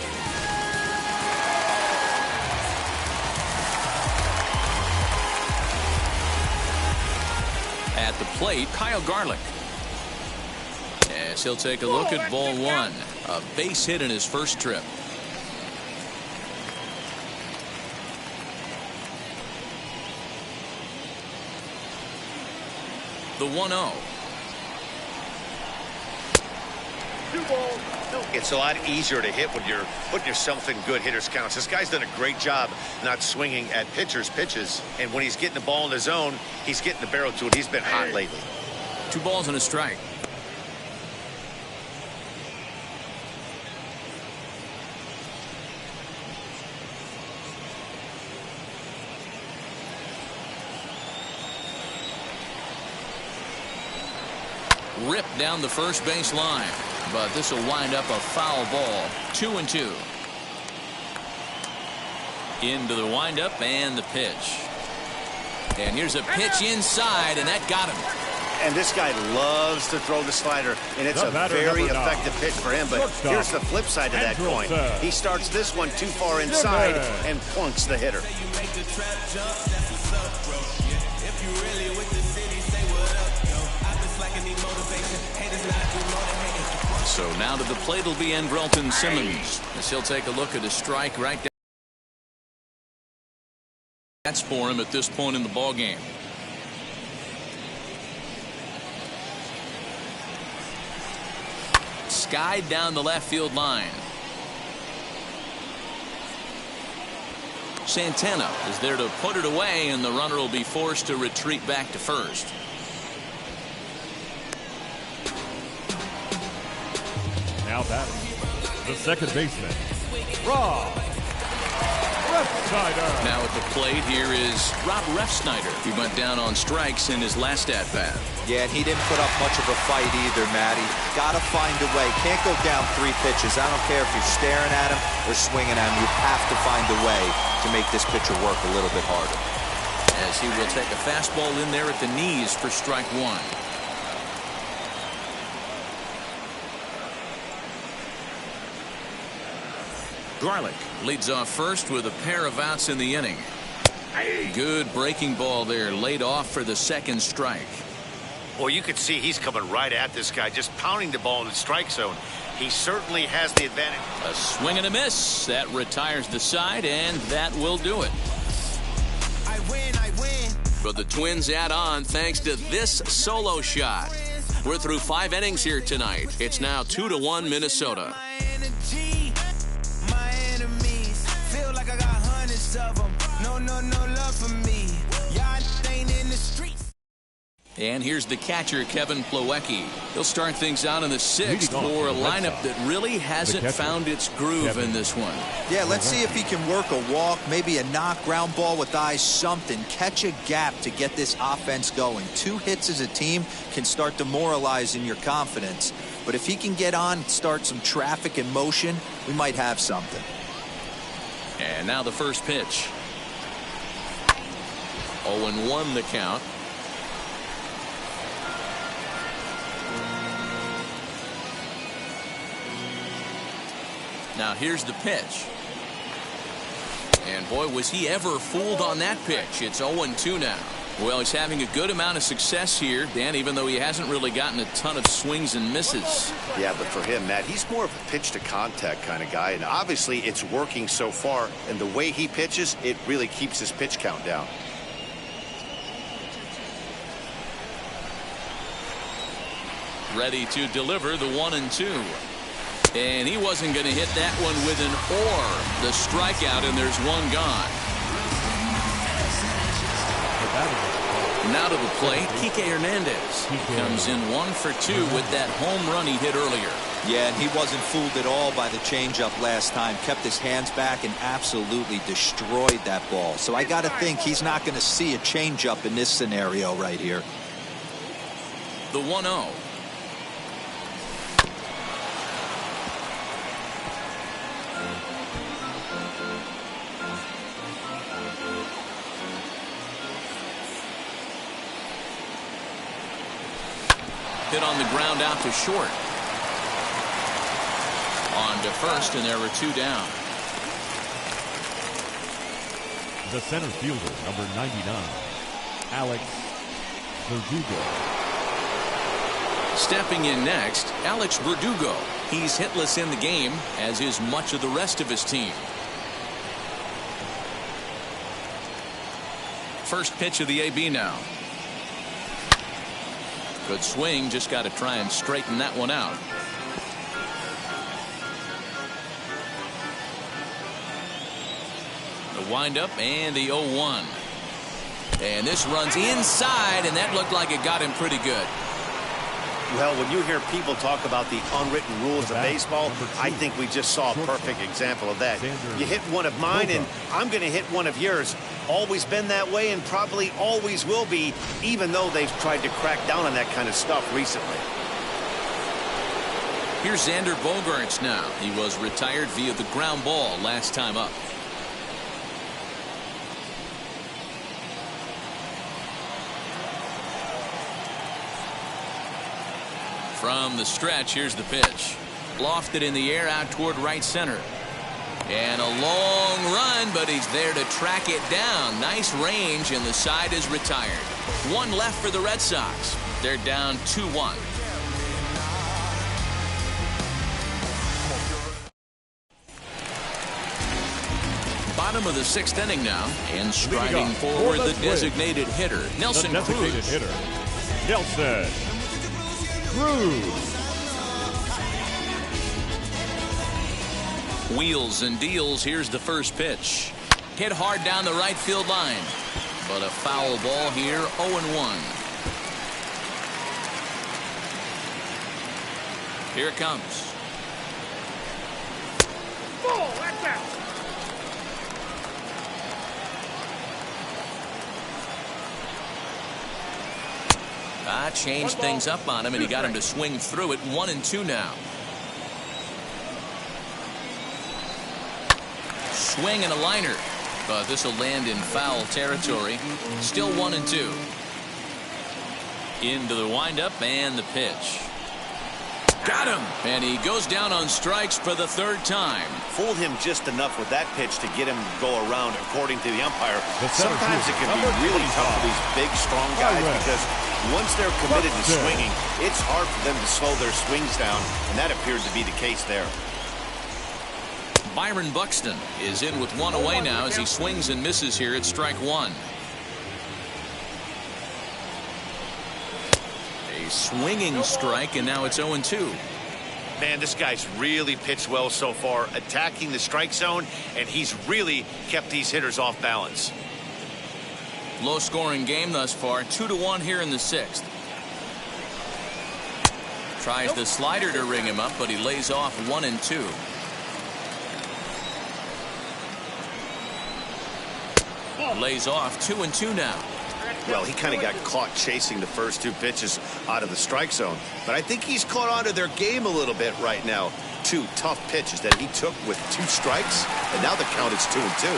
At the plate, Kyle Garlick. As he'll take a look at ball one. A base hit in his first trip. The 1-0. It's a lot easier to hit when you're putting yourself in good hitters counts. This guy's done a great job not swinging at pitchers' pitches. And when he's getting the ball in the zone, he's getting the barrel to it. He's been hot lately. 2 balls and a strike. Ripped down the first base line, but this will wind up a foul ball. 2-2. Into the windup and the pitch. And here's a pitch inside, and that got him. And this guy loves to throw the slider, and it's a very effective pitch for him. But here's the flip side of that coin. He starts this one too far inside and plunks the hitter. So now to the plate will be Andrelton Simmons, as he'll take a look at a strike right down. That's for him at this point in the ball game. Skied down the left field line. Santana is there to put it away, and the runner will be forced to retreat back to first. Now batting, the second baseman, Rob Refsnyder. Now at the plate here is Rob Refsnyder. He went down on strikes in his last at-bat. Yeah, and he didn't put up much of a fight either, Matty. Got to find a way. Can't go down 3 pitches. I don't care if you're staring at him or swinging at him. You have to find a way to make this pitcher work a little bit harder. As he will take a fastball in there at the knees for strike 1. Garlick leads off first with a pair of outs in the inning. Good breaking ball there, laid off for the second strike. Well, you can see he's coming right at this guy, just pounding the ball in the strike zone. He certainly has the advantage. A swing and a miss. That retires the side, and that will do it. I win. But the Twins add on thanks to this solo shot. We're through 5 innings here tonight. It's now 2-1 Minnesota. And here's the catcher, Kevin Plawecki. He'll start things out in the 6th for a lineup that really hasn't found its groove in this one. Yeah, let's see if he can work a walk, maybe a knock, ground ball with eyes, something. Catch a gap to get this offense going. 2 hits as a team can start demoralizing your confidence. But if he can get on, start some traffic in motion, we might have something. And now the first pitch. 0-1 the count. Now here's the pitch. And boy, was he ever fooled on that pitch. It's 0-2 now. Well, he's having a good amount of success here, Dan, even though he hasn't really gotten a ton of swings and misses. Yeah, but for him, Matt, he's more of a pitch to contact kind of guy, and obviously it's working so far, and the way he pitches, it really keeps his pitch count down. Ready to deliver the 1-2. And he wasn't going to hit that one with an or. The strikeout, and there's one gone. Now to the plate, Kike Hernandez. He comes in 1 for 2 with that home run he hit earlier. Yeah, and he wasn't fooled at all by the changeup last time. Kept his hands back and absolutely destroyed that ball. So I got to think he's not going to see a changeup in this scenario right here. The 1-0. Hit on the ground out to short. On to first, and there were 2 down. The center fielder, number 99, Alex Verdugo. Stepping in next, Alex Verdugo. He's hitless in the game, as is much of the rest of his team. First pitch of the AB now. Good swing, just got to try and straighten that one out. The windup and the 0-1. And this runs inside, and that looked like it got him pretty good. Well, when you hear people talk about the unwritten rules of baseball, I think we just saw a perfect example of that. You hit one of mine, and I'm going to hit one of yours. Always been that way and probably always will be, even though they've tried to crack down on that kind of stuff recently. Here's Xander Bogaerts now. He was retired via the ground ball last time up. From the stretch, here's the pitch. Lofted in the air out toward right center. And a long run, but he's there to track it down. Nice range, and the side is retired. One left for the Red Sox. They're down 2-1. Bottom of the 6th inning now, and striding forward the designated hitter, Nelson Cruz. Nelson Cruz. Wheels and deals. Here's the first pitch. Hit hard down the right field line, but a foul ball here. 0-1. Here it comes. Oh, that's out. Changed things up on him, and he got him to swing through it. 1-2 now. Swing and a liner, but this will land in foul territory. Still 1-2. Into the windup and the pitch. Got him, and he goes down on strikes for the 3rd time. Fooled him just enough with that pitch to get him to go around, according to the umpire. Sometimes it can be really tough for these big, strong guys because once they're committed to swinging, it's hard for them to slow their swings down, and that appeared to be the case there. Byron Buxton is in with one away now as he swings and misses here at strike one. A swinging strike, and now it's 0-2. Man, this guy's really pitched well so far, attacking the strike zone, and he's really kept these hitters off balance. Low scoring game thus far, 2-1 here in the 6th. Tries the slider to ring him up, but he lays off 1-2. Lays off 2-2 now. Well, he kind of got caught chasing the first 2 pitches out of the strike zone, but I think he's caught on to their game a little bit right now. 2 tough pitches that he took with 2 strikes, and now the count is 2-2.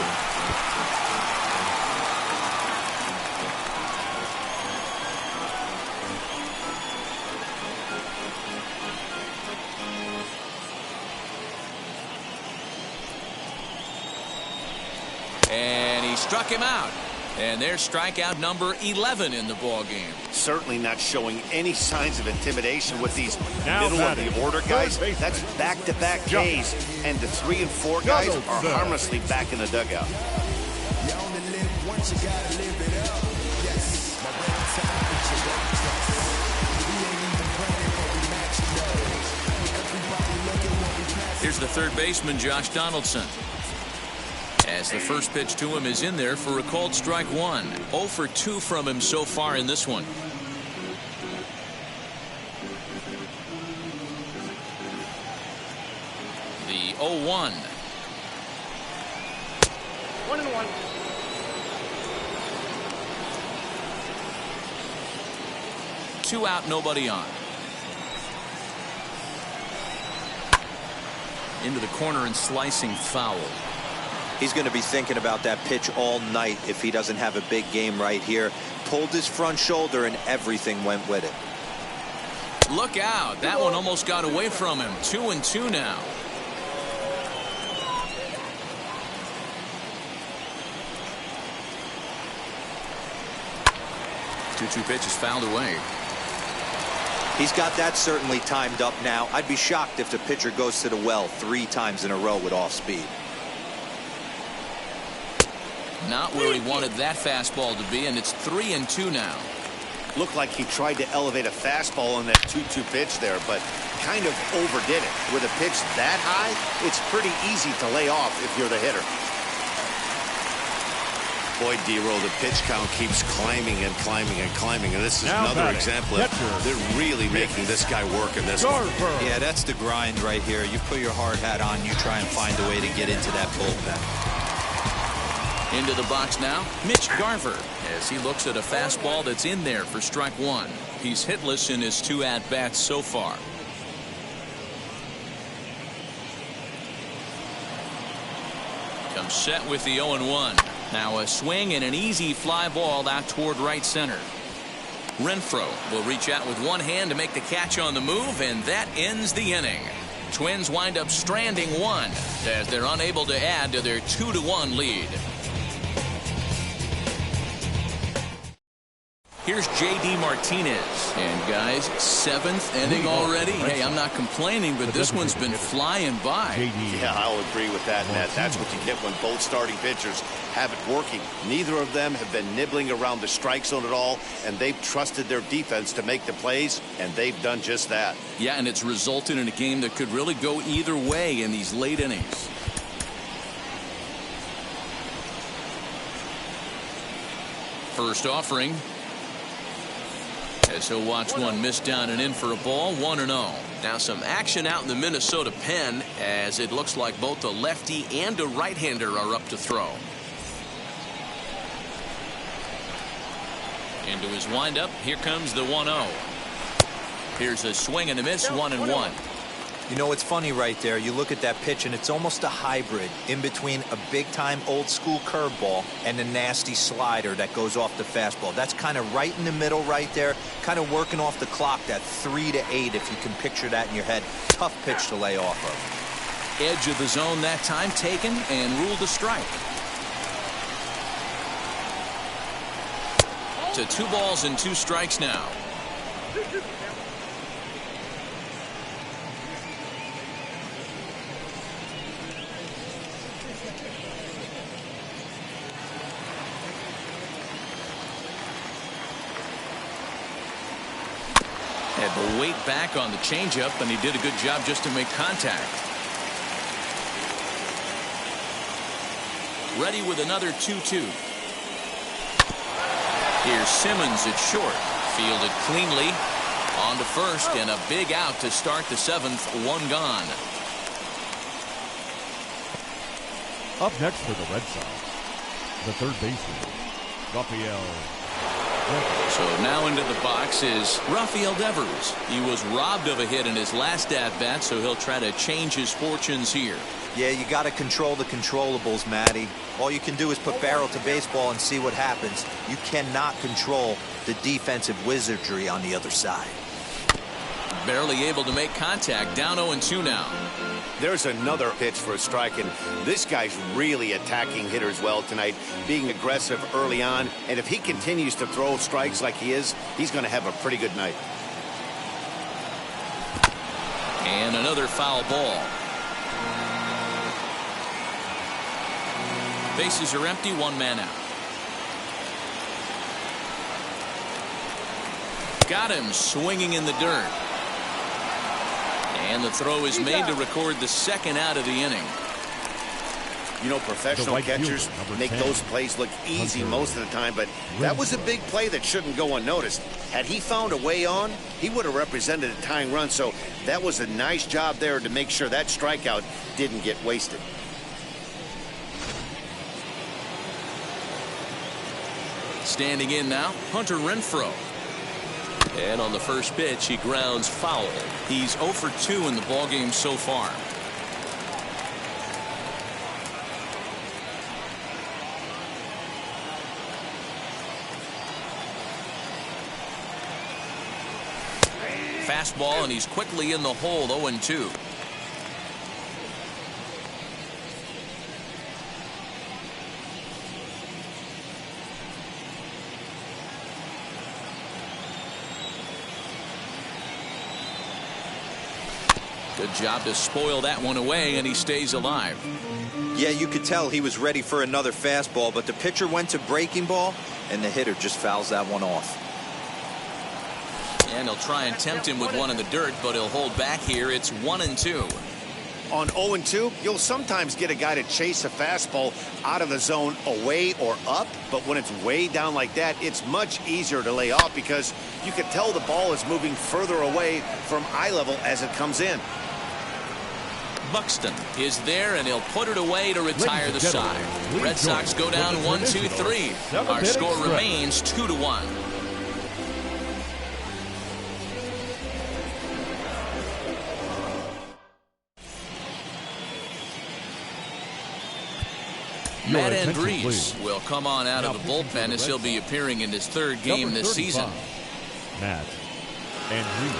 And he struck him out. And there's strikeout number 11 in the ball game. Certainly not showing any signs of intimidation with these Now middle of the order guys. That's back-to-back Ks, and the 3 and 4 guys are harmlessly back in the dugout. You only live once, you gotta live it up. Yes, my brain time with your trust. We ain't even playing, but we match those. Everybody look at what we pass. Here's the third baseman, Josh Donaldson. As the first pitch to him is in there for a called strike one. 0 for 2 from him so far in this one. The 0-1. 1-1. Two out, nobody on. Into the corner and slicing foul. He's going to be thinking about that pitch all night if he doesn't have a big game right here. Pulled his front shoulder and everything went with it. Look out. That one almost got away from him. 2-2 now. Two pitch is fouled away. He's got that certainly timed up now. I'd be shocked if the pitcher goes to the well 3 times in a row with off speed. Not where he wanted that fastball to be, and it's 3-2 now. Looked like he tried to elevate a fastball on that 2-2 pitch there, but kind of overdid it. With a pitch that high, it's pretty easy to lay off if you're the hitter. Boy, D-Roll, the pitch count keeps climbing and climbing and climbing, and this is another example of they're really making this guy work in this one. Yeah, that's the grind right here. You put your hard hat on, you try and find a way to get into that bullpen. Into the box now, Mitch Garver, as he looks at a fastball that's in there for strike one. He's hitless in his 2 at-bats so far. Comes set with the 0-1. Now a swing and an easy fly ball out toward right center. Renfroe will reach out with one hand to make the catch on the move, and that ends the inning. Twins wind up stranding one as they're unable to add to their 2-1 lead. Here's J.D. Martinez. And guys, 7th inning already. Hey, I'm not complaining, but this one's been flying by. Yeah, I'll agree with that, Ned. That's what you get when both starting pitchers have it working. Neither of them have been nibbling around the strike zone at all, and they've trusted their defense to make the plays, and they've done just that. Yeah, and it's resulted in a game that could really go either way in these late innings. First offering. As he'll watch one miss down and in for a ball, 1-0. Now some action out in the Minnesota pen as it looks like both a lefty and a right-hander are up to throw. Into his windup, here comes the 1-0. Here's a swing and a miss, 1-1. You know, it's funny right there. You look at that pitch, and it's almost a hybrid in between a big-time old-school curveball and a nasty slider that goes off the fastball. That's kind of right in the middle right there, kind of working off the clock, that 3 to 8, if you can picture that in your head. Tough pitch to lay off of. Edge of the zone that time taken and ruled a strike. To 2 balls and 2 strikes now. Had the weight back on the changeup, and he did a good job just to make contact. Ready with another 2-2. Here's Simmons at short. Fielded cleanly. On to first, and a big out to start the 7th. 1 gone. Up next for the Red Sox, the third baseman, Rafael. So now into the box is Rafael Devers. He was robbed of a hit in his last at-bat, so he'll try to change his fortunes here. Yeah, you got to control the controllables, Matty. All you can do is put barrel to baseball and see what happens. You cannot control the defensive wizardry on the other side. Barely able to make contact. Down 0-2 now. There's another pitch for a strike, and this guy's really attacking hitters well tonight, being aggressive early on, and if he continues to throw strikes like he is, he's going to have a pretty good night. And another foul ball. Bases are empty, 1 man out. Got him swinging in the dirt. And the throw is made to record the 2nd out of the inning. You know, professional catchers make those plays look easy most of the time, but that was a big play that shouldn't go unnoticed. Had he found a way on, he would have represented a tying run, so that was a nice job there to make sure that strikeout didn't get wasted. Standing in now, Hunter Renfroe. And on the first pitch, he grounds foul. He's 0 for 2 in the ballgame so far. Fastball, and he's quickly in the hole, 0-2. Good job to spoil that one away, and he stays alive. Yeah, you could tell he was ready for another fastball, but the pitcher went to breaking ball, and the hitter just fouls that one off. And he'll try and tempt him with one in the dirt, but he'll hold back here. It's 1-2. On 0-2, you'll sometimes get a guy to chase a fastball out of the zone away or up, but when it's way down like that, it's much easier to lay off because you can tell the ball is moving further away from eye level as it comes in. Buxton is there, and he'll put it away to retire the side. Red Sox go down 1-2-3. Our score remains 2-1. Matt Andrees will come on out of the bullpen as he'll be appearing in his 3rd game this season. Matt Andrews.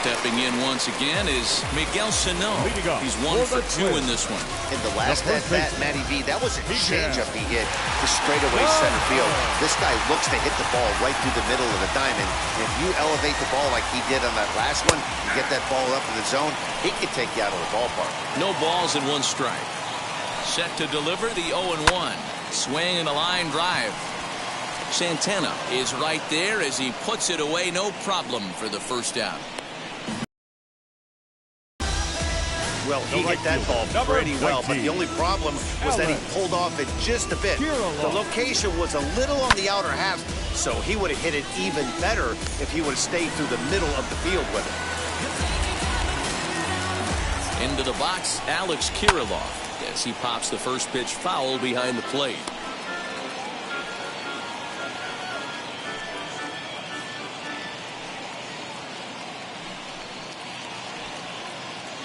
Stepping in once again is Miguel Sano. He's 1 for 2 in this one. In the last at-bat, Matty V, that was a changeup he hit to straightaway center field. This guy looks to hit the ball right through the middle of the diamond. If you elevate the ball like he did on that last one, you get that ball up in the zone, he can take you out of the ballpark. No balls and 1 strike. Set to deliver the 0-1. Swing and a line drive. Santana is right there as he puts it away. No problem for the first out. Well, he hit that ball pretty well, but the only problem was that he pulled off it just a bit. The location was a little on the outer half, so he would have hit it even better if he would have stayed through the middle of the field with it. Into the box, Alex Kirilloff as he pops the first pitch foul behind the plate.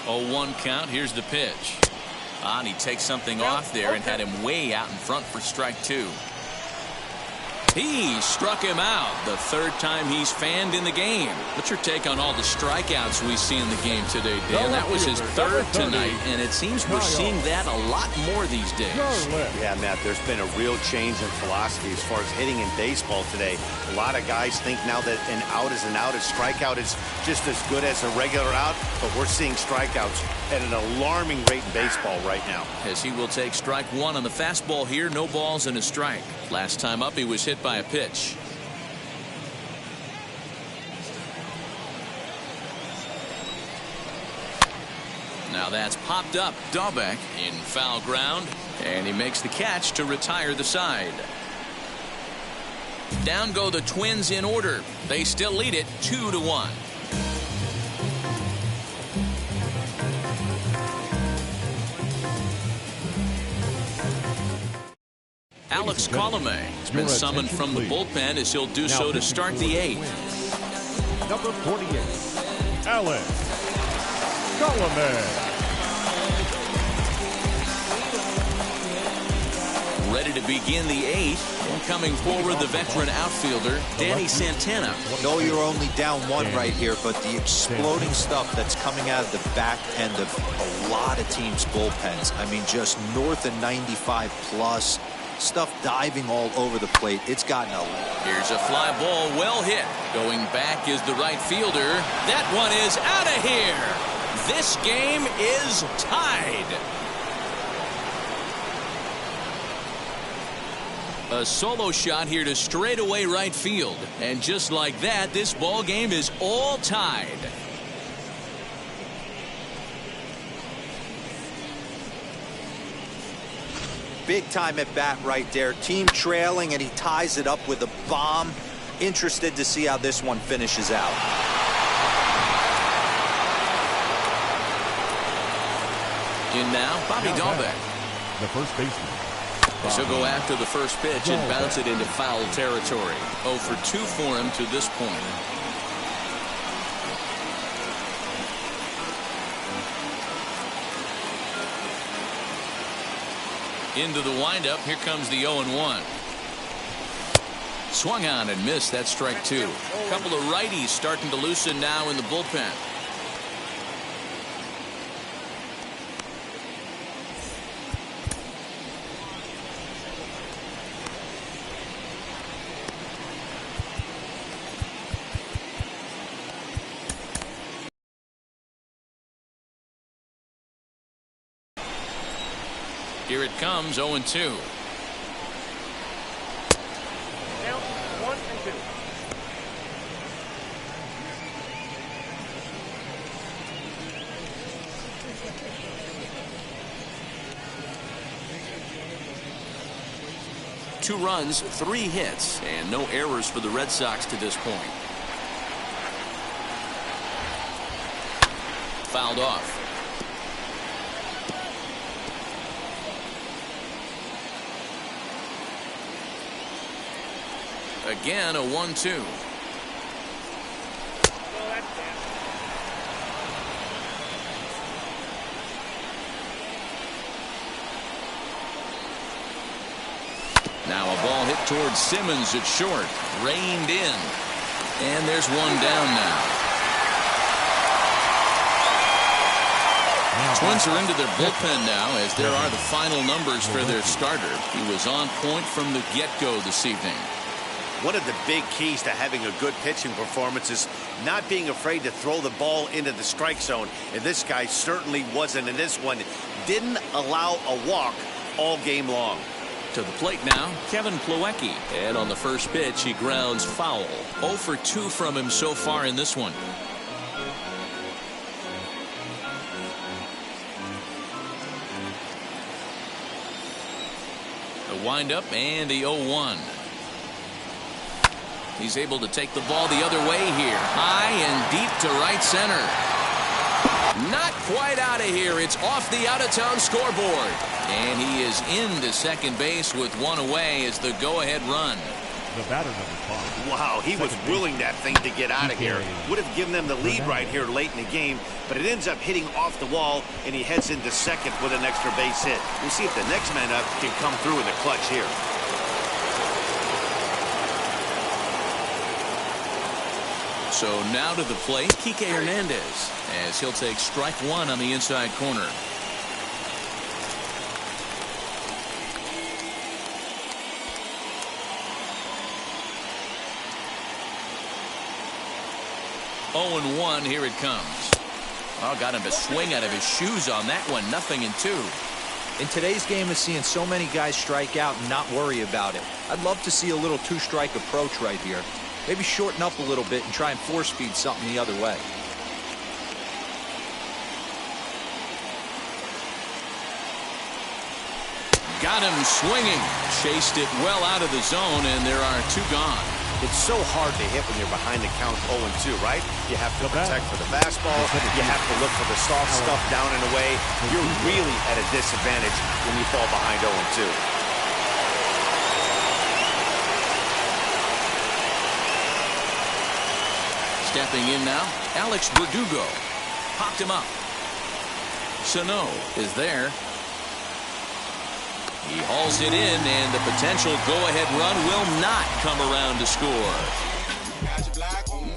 Oh, 1 count. Here's the pitch. And he takes something off there and had him way out in front for strike 2. He struck him out the 3rd time he's fanned in the game. What's your take on all the strikeouts we see in the game today, Dan? That was his 3rd tonight, and it seems we're seeing that a lot more these days. Yeah, Matt, there's been a real change in philosophy as far as hitting in baseball today. A lot of guys think now that an out is an out, a strikeout is just as good as a regular out, but we're seeing strikeouts at an alarming rate in baseball right now. As he will take strike 1 on the fastball here, no balls and a strike. Last time up, he was hit by a pitch. Now that's popped up. Dahlbeck in foul ground, and he makes the catch to retire the side. Down go the Twins in order. They still lead it 2-1. Alex Colomé has been summoned from the bullpen as he'll do so to start the 8th. Number 48, Alex Colomé. Ready to begin the 8th. And coming forward, the veteran outfielder, Danny Santana. No, you're only down 1 right here, but the exploding stuff that's coming out of the back end of a lot of teams' bullpens. I mean, just north of 95 plus. Stuff diving all over the plate. It's gotten a... Here's a fly ball, well hit. Going back is the right fielder. That one is out of here. This game is tied. A solo shot here to straightaway right field. And just like that, this ball game is all tied. Big time at bat right there. Team trailing, and he ties it up with a bomb. Interested to see how this one finishes out. In now, Bobby Dahlbeck. The first baseman. She'll go after the first pitch and bounce it into foul territory. 0 for 2 for him to this point. Into the windup. Here comes the 0-1. Swung on and missed. That's strike 2. A couple of righties starting to loosen now in the bullpen. Here it comes, 0-2. Down 1 and 2. Two runs, 3 hits, and no errors for the Red Sox to this point. Fouled off. Again, a 1-2. Now a ball hit towards Simmons at short. Reined in. And there's one down now. Twins are into their bullpen now, as there are the final numbers for their starter. He was on point from the get-go this evening. One of the big keys to having a good pitching performance is not being afraid to throw the ball into the strike zone. And this guy certainly wasn't in this one. Didn't allow a walk all game long. To the plate now, Kevin Plawecki. And on the first pitch, he grounds foul. 0 for 2 from him so far in this one. The windup and the 0-1. He's able to take the ball the other way here. High and deep to right center. Not quite out of here. It's off the out-of-town scoreboard. And he is into second base with one away as the go-ahead run. The batter number 5. Wow, he was willing that thing to get out of here. Would have given them the lead right here late in the game, but it ends up hitting off the wall, and he heads into second with an extra base hit. We'll see if the next man up can come through in the clutch here. So now to the plate, Kike Hernandez, as he'll take strike one on the inside corner. Oh, and 1, here it comes. Oh, got him to swing out of his shoes on that one. 0-2. In today's game of seeing so many guys strike out and not worry about it, I'd love to see a little two-strike approach right here. Maybe shorten up a little bit and try and force feed something the other way. Got him swinging. Chased it well out of the zone, and there are 2 gone. It's so hard to hit when you're behind the count 0-2, right? You have to protect for the fastball. You have to look for the soft stuff down and away. You're really at a disadvantage when you fall behind 0-2. Stepping in now, Alex Verdugo. Popped him up. Sano is there. He hauls it in, and the potential go-ahead run will not come around to score.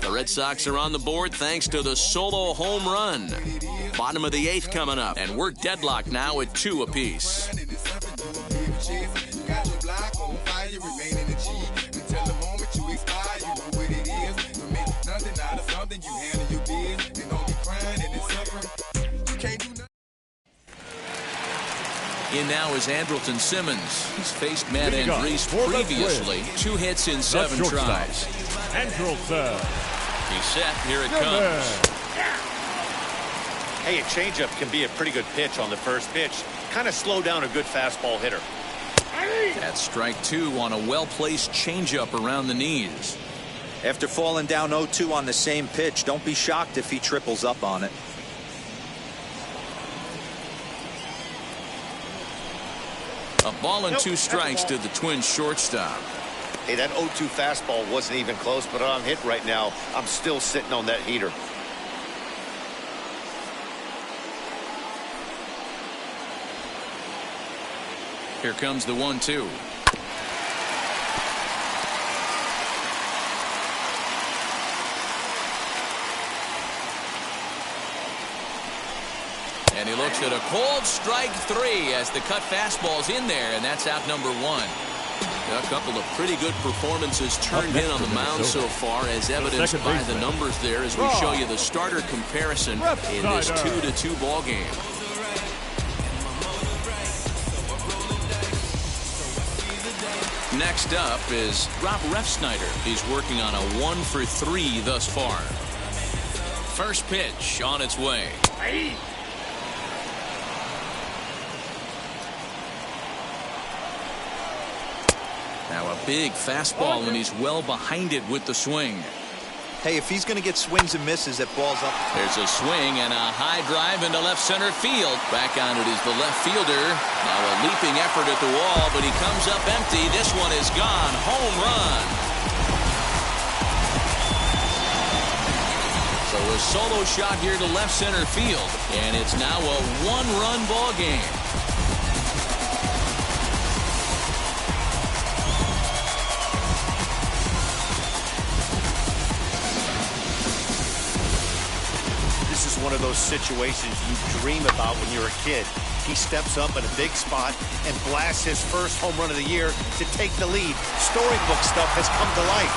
The Red Sox are on the board thanks to the solo home run. Bottom of the 8th coming up, and we're deadlocked now at 2 apiece. In now is Andrelton Simmons. He's faced Matt Andriese previously. 2 hits in 7 tries. Andrelton. He's set. Here it comes. Hey, a changeup can be a pretty good pitch on the first pitch. Kind of slow down a good fastball hitter. That's strike 2 on a well-placed changeup around the knees. After falling down 0-2 on the same pitch, don't be shocked if he triples up on it. A ball and 2 strikes to the Twins shortstop. Hey, that 0-2 fastball wasn't even close, but I'm hit right now. I'm still sitting on that heater. Here comes the 1-2. And he looks at a cold strike 3 as the cut fastball's in there, and that's out number 1. A couple of pretty good performances turned in on the mound so far, as evidenced by the numbers there as we show you the starter comparison in this 2-2 ball game. Next up is Rob Refsnyder. He's working on a 1 for 3 thus far. First pitch on its way. Now a big fastball, and he's well behind it with the swing. Hey, if he's going to get swings and misses at balls up. There's a swing and a high drive into left center field. Back on it is the left fielder. Now a leaping effort at the wall, but he comes up empty. This one is gone. Home run. So a solo shot here to left center field, and it's now a 1-run ball game. is one of those situations you dream about when you're a kid. He steps up in a big spot and blasts his first home run of the year to take the lead. Storybook stuff has come to life.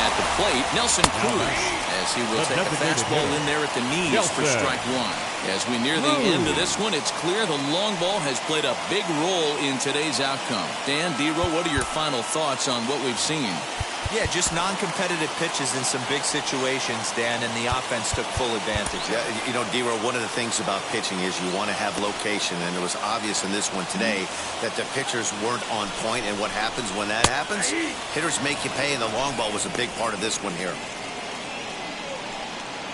At the plate, Nelson Cruz, as he will take a fastball in there at the knees for strike one. As we near the end of this one, it's clear the long ball has played a big role in today's outcome. Dan, D-Row, what are your final thoughts on what we've seen? Yeah, just non-competitive pitches in some big situations, Dan, and the offense took full advantage. Yeah, you know, D-Row, one of the things about pitching is you want to have location, and it was obvious in this one today that the pitchers weren't on point, and what happens when that happens? Hitters make you pay, and the long ball was a big part of this one here.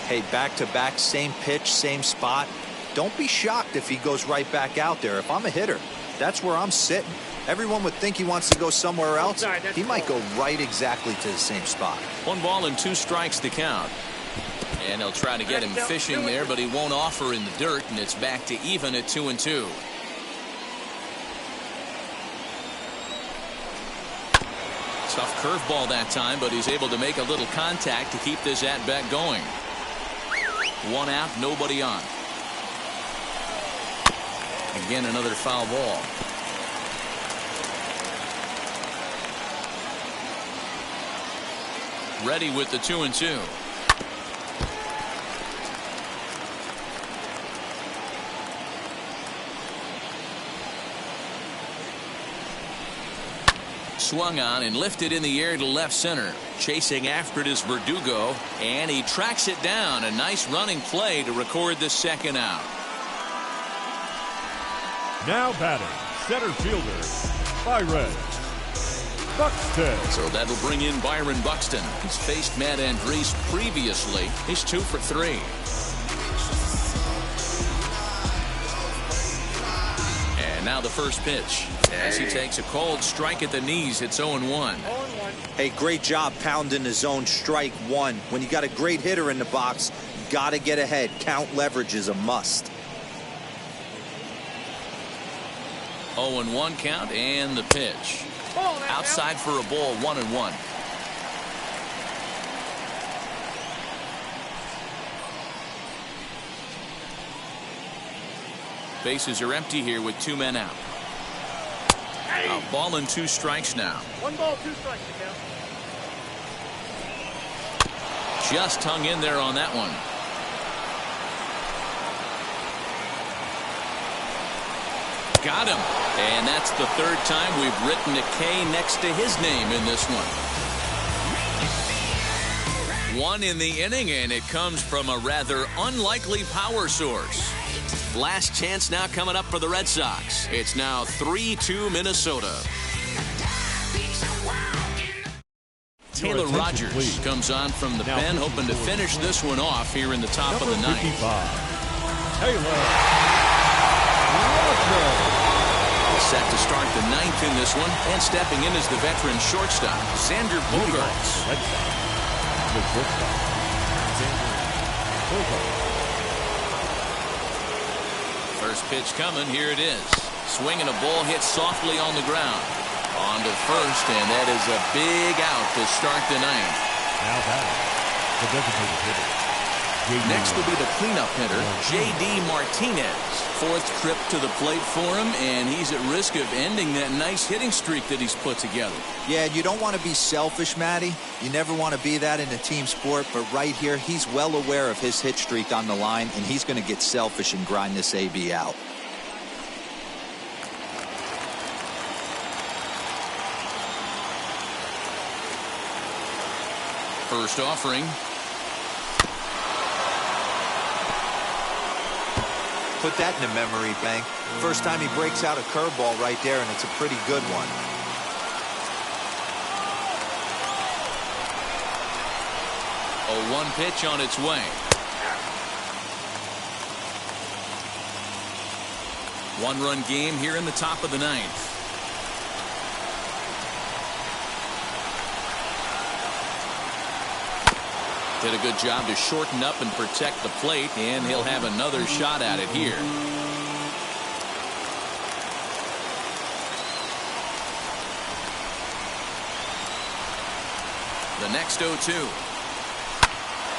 Hey, back-to-back, same pitch, same spot. Don't be shocked if he goes right back out there. If I'm a hitter, that's where I'm sitting. Everyone would think he wants to go somewhere else. He might go right exactly to the same spot. 1 ball and 2 strikes to count. And they'll try to get him fishing there, but he won't offer in the dirt, and it's back to even at 2-2. Tough curveball that time, but he's able to make a little contact to keep this at-bat going. 1 out, nobody on. Again, another foul ball. Ready with the 2-2. Swung on and lifted in the air to left center. Chasing after it is Verdugo, and he tracks it down. A nice running play to record the second out. Now batting, center fielder, Byron Buxton. So that'll bring in Byron Buxton. He's faced Matt Andriese previously. He's 2 for 3. And now the first pitch. As he takes a cold strike at the knees, it's 0-1. Hey, great job pounding the zone, strike one. When you got a great hitter in the box, you got to get ahead. Count leverage is a must. 0-1 count, and the pitch. Outside for a ball, 1-1. Bases are empty here with 2 men out. A ball and 2 strikes now. 1 ball, 2 strikes now. Just hung in there on that one. Got him. And that's the 3rd time we've written a K next to his name in this one. 1 in the inning, and it comes from a rather unlikely power source. Last chance now coming up for the Red Sox. It's now 3-2 Minnesota. Taylor Rogers comes on from the pen, hoping to finish this one off here in the top of the 9th. Taylor Rogers. Set to start the 9th in this one, and stepping in is the veteran shortstop, Xander Bogaerts. First pitch coming, here it is. Swinging a ball hit softly on the ground. On to first, and that is a big out to start the 9th. Now batting, the designated hitter. Next will be the cleanup hitter, J.D. Martinez. 4th trip to the plate for him, and he's at risk of ending that nice hitting streak that he's put together. Yeah, you don't want to be selfish, Matty. You never want to be that in a team sport, but right here, he's well aware of his hit streak on the line, and he's going to get selfish and grind this AB out. First offering. Put that in the memory bank. First time he breaks out a curveball right there, and it's a pretty good one. A 1 pitch on its way. 1-run game here in the top of the 9th. Did a good job to shorten up and protect the plate, and he'll have another shot at it here. The next 0-2.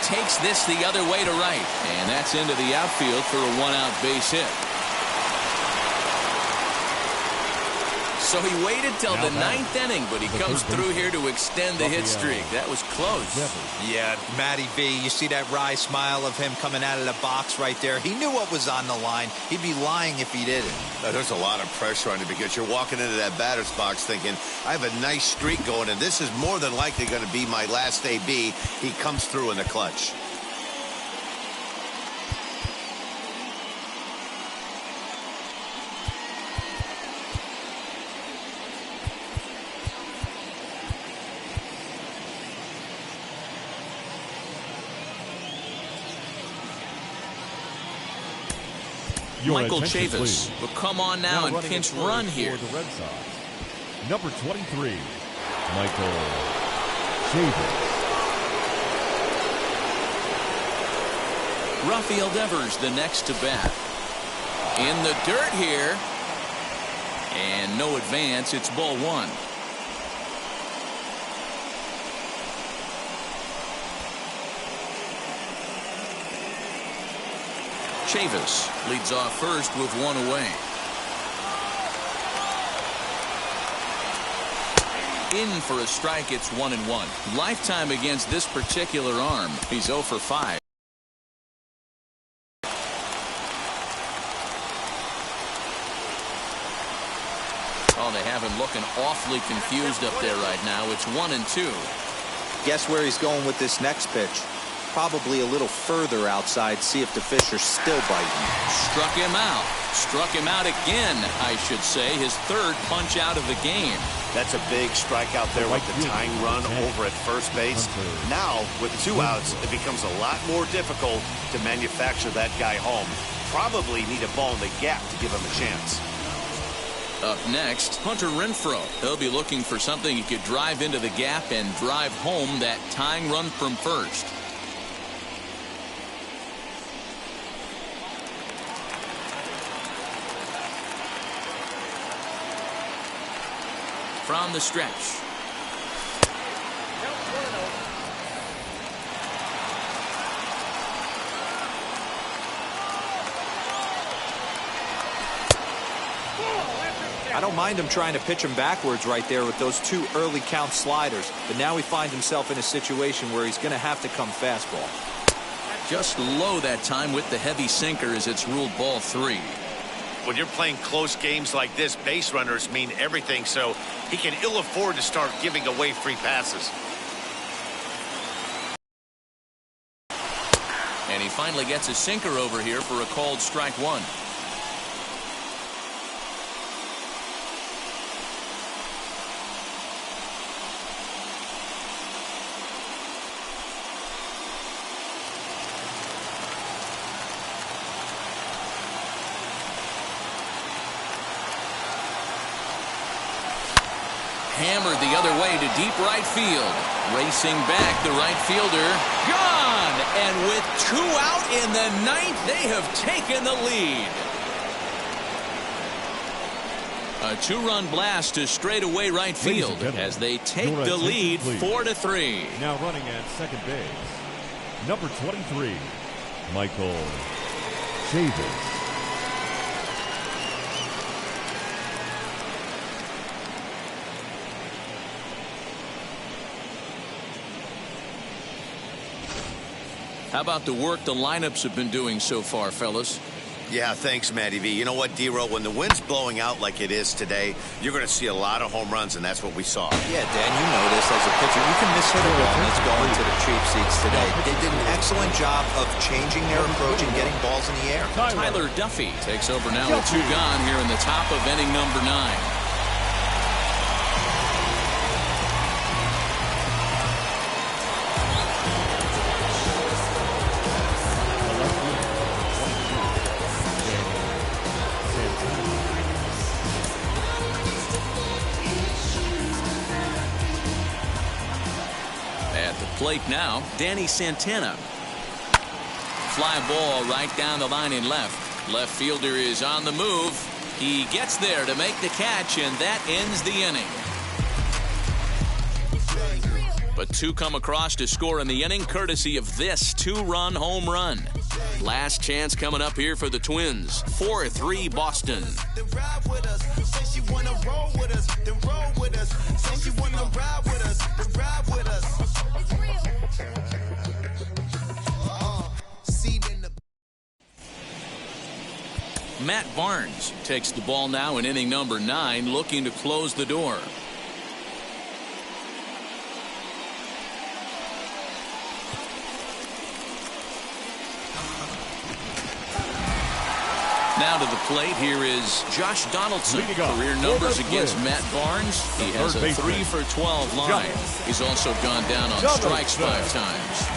takes this the other way to right. And that's into the outfield for a one-out base hit. So he waited till the ninth inning, but he comes through here to extend the hit streak. That was close. Yeah, Matty B, you see that wry smile of him coming out of the box right there. He knew what was on the line. He'd be lying if he didn't. There's a lot of pressure on you because you're walking into that batter's box thinking, I have a nice streak going, and this is more than likely going to be my last AB. He comes through in the clutch. Michael Chavis will come on now and pinch run here. For the Red Sox. Number 23, Michael Chavis. Rafael Devers the next to bat. In the dirt here. And no advance. It's ball one. Chavis leads off first with one away. In for a strike. It's 1-1. Lifetime against this particular arm. He's 0 for 5. Oh, they have him looking awfully confused up there right now. It's 1-2. Guess where he's going with this next pitch? Probably a little further outside, see if the fish are still biting. Struck him out. Struck him out again, I should say. His third punch out of the game. That's a big strikeout there with the tying run over at first base. Now, with 2 outs, it becomes a lot more difficult to manufacture that guy home. Probably need a ball in the gap to give him a chance. Up next, Hunter Renfroe. He'll be looking for something he could drive into the gap and drive home that tying run from first. From the stretch. I don't mind him trying to pitch him backwards right there with those 2 early count sliders, but now he finds himself in a situation where he's going to have to come fastball. Just low that time with the heavy sinker as it's ruled ball 3. When you're playing close games like this, base runners mean everything, so he can ill afford to start giving away free passes. And he finally gets a sinker over here for a called strike 1. Hammered the other way to deep right field. Racing back, the right fielder. Gone! And with 2 out in the 9th, they have taken the lead. A 2-run blast to straightaway right field as they take the lead 4-3. Now running at second base, number 23, Michael Chavis. How about the work the lineups have been doing so far, fellas? Yeah, thanks, Matty V. You know what, D-Row? When the wind's blowing out like it is today, you're going to see a lot of home runs, and that's what we saw. Yeah, Dan, you know this as a pitcher. You can miss hit a ball that's going to the cheap seats today. They did an excellent job of changing their approach and getting balls in the air. Tyler Duffy takes over now with 2 gone here in the top of inning number 9. Plate now, Danny Santana. Fly ball right down the line in left. Left fielder is on the move. He gets there to make the catch, and that ends the inning. But two come across to score in the inning, courtesy of this two-run home run. Last chance coming up here for the Twins. 4-3 Boston. Matt Barnes takes the ball now in inning number 9, looking to close the door. Now to the plate, here is Josh Donaldson. Career numbers against Matt Barnes. He has a 3 for 12 line. He's also gone down on strikes 5 times.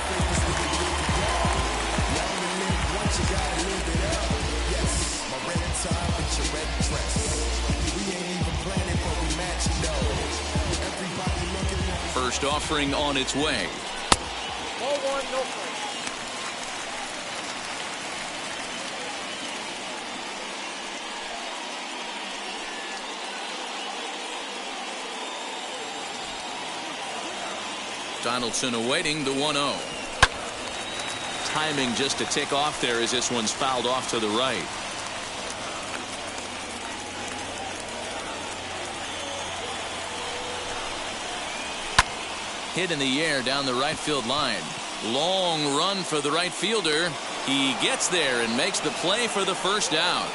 First offering on its way. Ball 1, no play. Donaldson awaiting the 1-0. Timing just to tick off there as this one's fouled off to the right. Hit in the air down the right field line. Long run for the right fielder. He gets there and makes the play for the first out.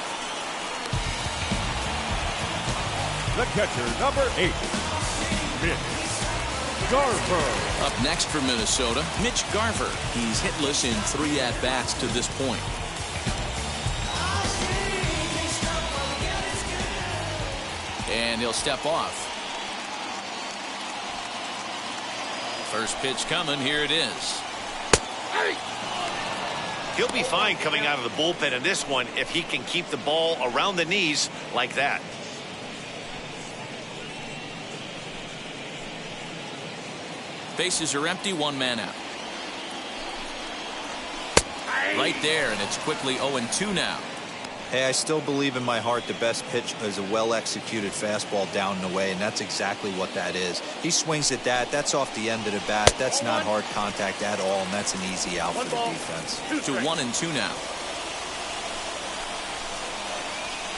The catcher, number 8, Mitch Garver. Up next for Minnesota, Mitch Garver. He's hitless in 3 at-bats to this point. And he'll step off. First pitch coming. Here it is. He'll be fine coming out of the bullpen in this one if he can keep the ball around the knees like that. Bases are empty, 1 man out. Right there, and it's quickly 0-2 now. Hey, I still believe in my heart the best pitch is a well-executed fastball down and away, and that's exactly what that is. He swings at that. That's off the end of the bat. That's not hard contact at all, and that's an easy out for the defense. To 1-2 now.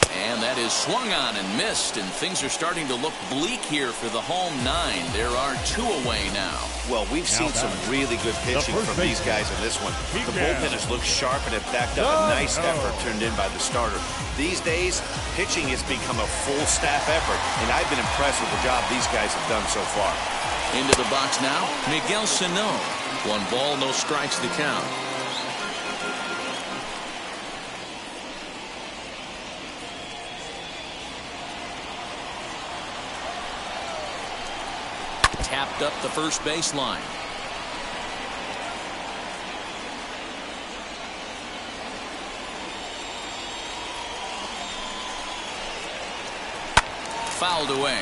And that is swung on and missed, and things are starting to look bleak here for the home 9. There are 2 away now. Well, we've seen some really good pitching from these guys in this one. The bullpen has looked sharp and have backed up a nice effort turned in by the starter. These days, pitching has become a full staff effort, and I've been impressed with the job these guys have done so far. Into the box now, Miguel Sano. 1 ball, no strikes to count. Tapped up the first baseline. Fouled away.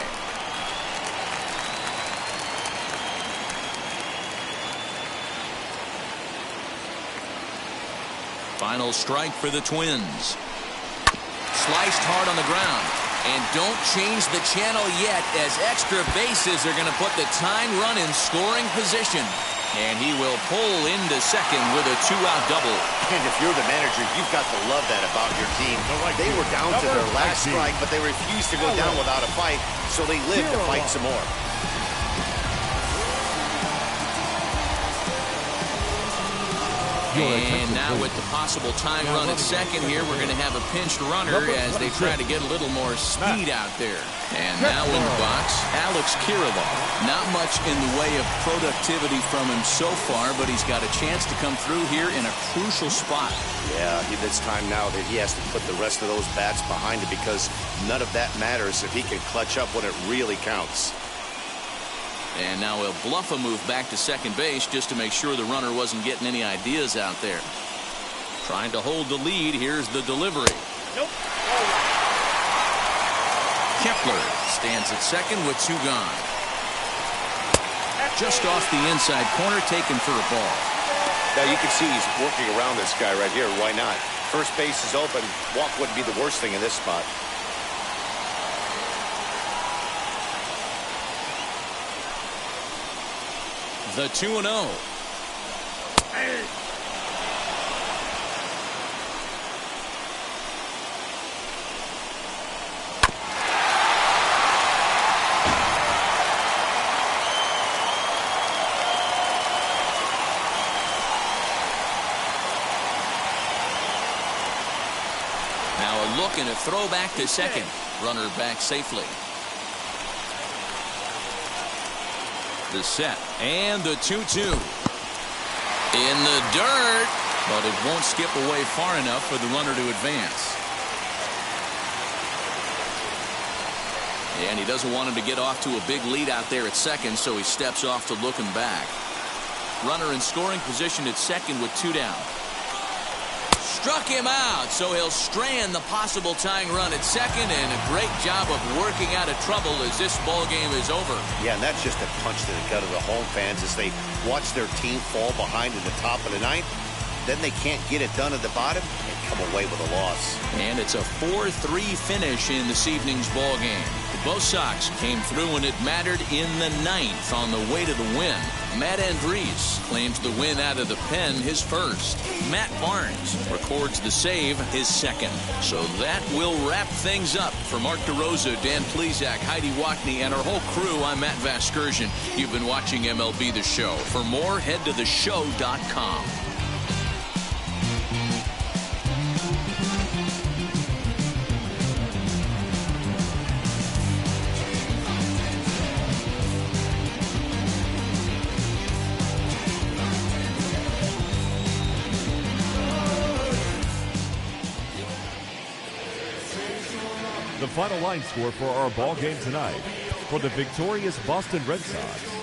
Final strike for the Twins. Sliced hard on the ground. And don't change the channel yet, as extra bases are going to put the tying run in scoring position. And he will pull into second with a 2-out double. And if you're the manager, you've got to love that about your team. They were down to their last strike, but they refused to go down without a fight, so they lived to fight some more. And now with the possible tying run at second here, we're going to have a pinched runner as they try to get a little more speed out there. And now in the box, Alex Kirilloff. Not much in the way of productivity from him so far, but he's got a chance to come through here in a crucial spot. Yeah, it's time now that he has to put the rest of those bats behind it, because none of that matters if he can clutch up when it really counts. And now he'll bluff a move back to second base just to make sure the runner wasn't getting any ideas out there. Trying to hold the lead. Here's the delivery. Nope. Kepler stands at second with 2 gone. Just off the inside corner, taken for a ball. Now you can see he's working around this guy right here. Why not? First base is open. Walk wouldn't be the worst thing in this spot. The 2-0. Now a look and a throw back to second. Runner back safely. The set and the 2-2. In the dirt, but it won't skip away far enough for the runner to advance. And he doesn't want him to get off to a big lead out there at second, so he steps off to look him back. Runner in scoring position at second with 2 down. Struck him out, so he'll strand the possible tying run at second, and a great job of working out of trouble as this ball game is over. Yeah, and that's just a punch to the gut of the home fans as they watch their team fall behind in the top of the ninth. Then they can't get it done at the bottom and come away with a loss. And it's a 4-3 finish in this evening's ball game. Both Sox came through when it mattered in the ninth on the way to the win. Matt Andriese claims the win out of the pen, his first. Matt Barnes records the save, his second. So that will wrap things up. For Mark DeRosa, Dan Plesac, Heidi Wackney, and our whole crew, I'm Matt Vasgersian. You've been watching MLB The Show. For more, head to theshow.com. The final line score for our ball game tonight. For the victorious Boston Red Sox,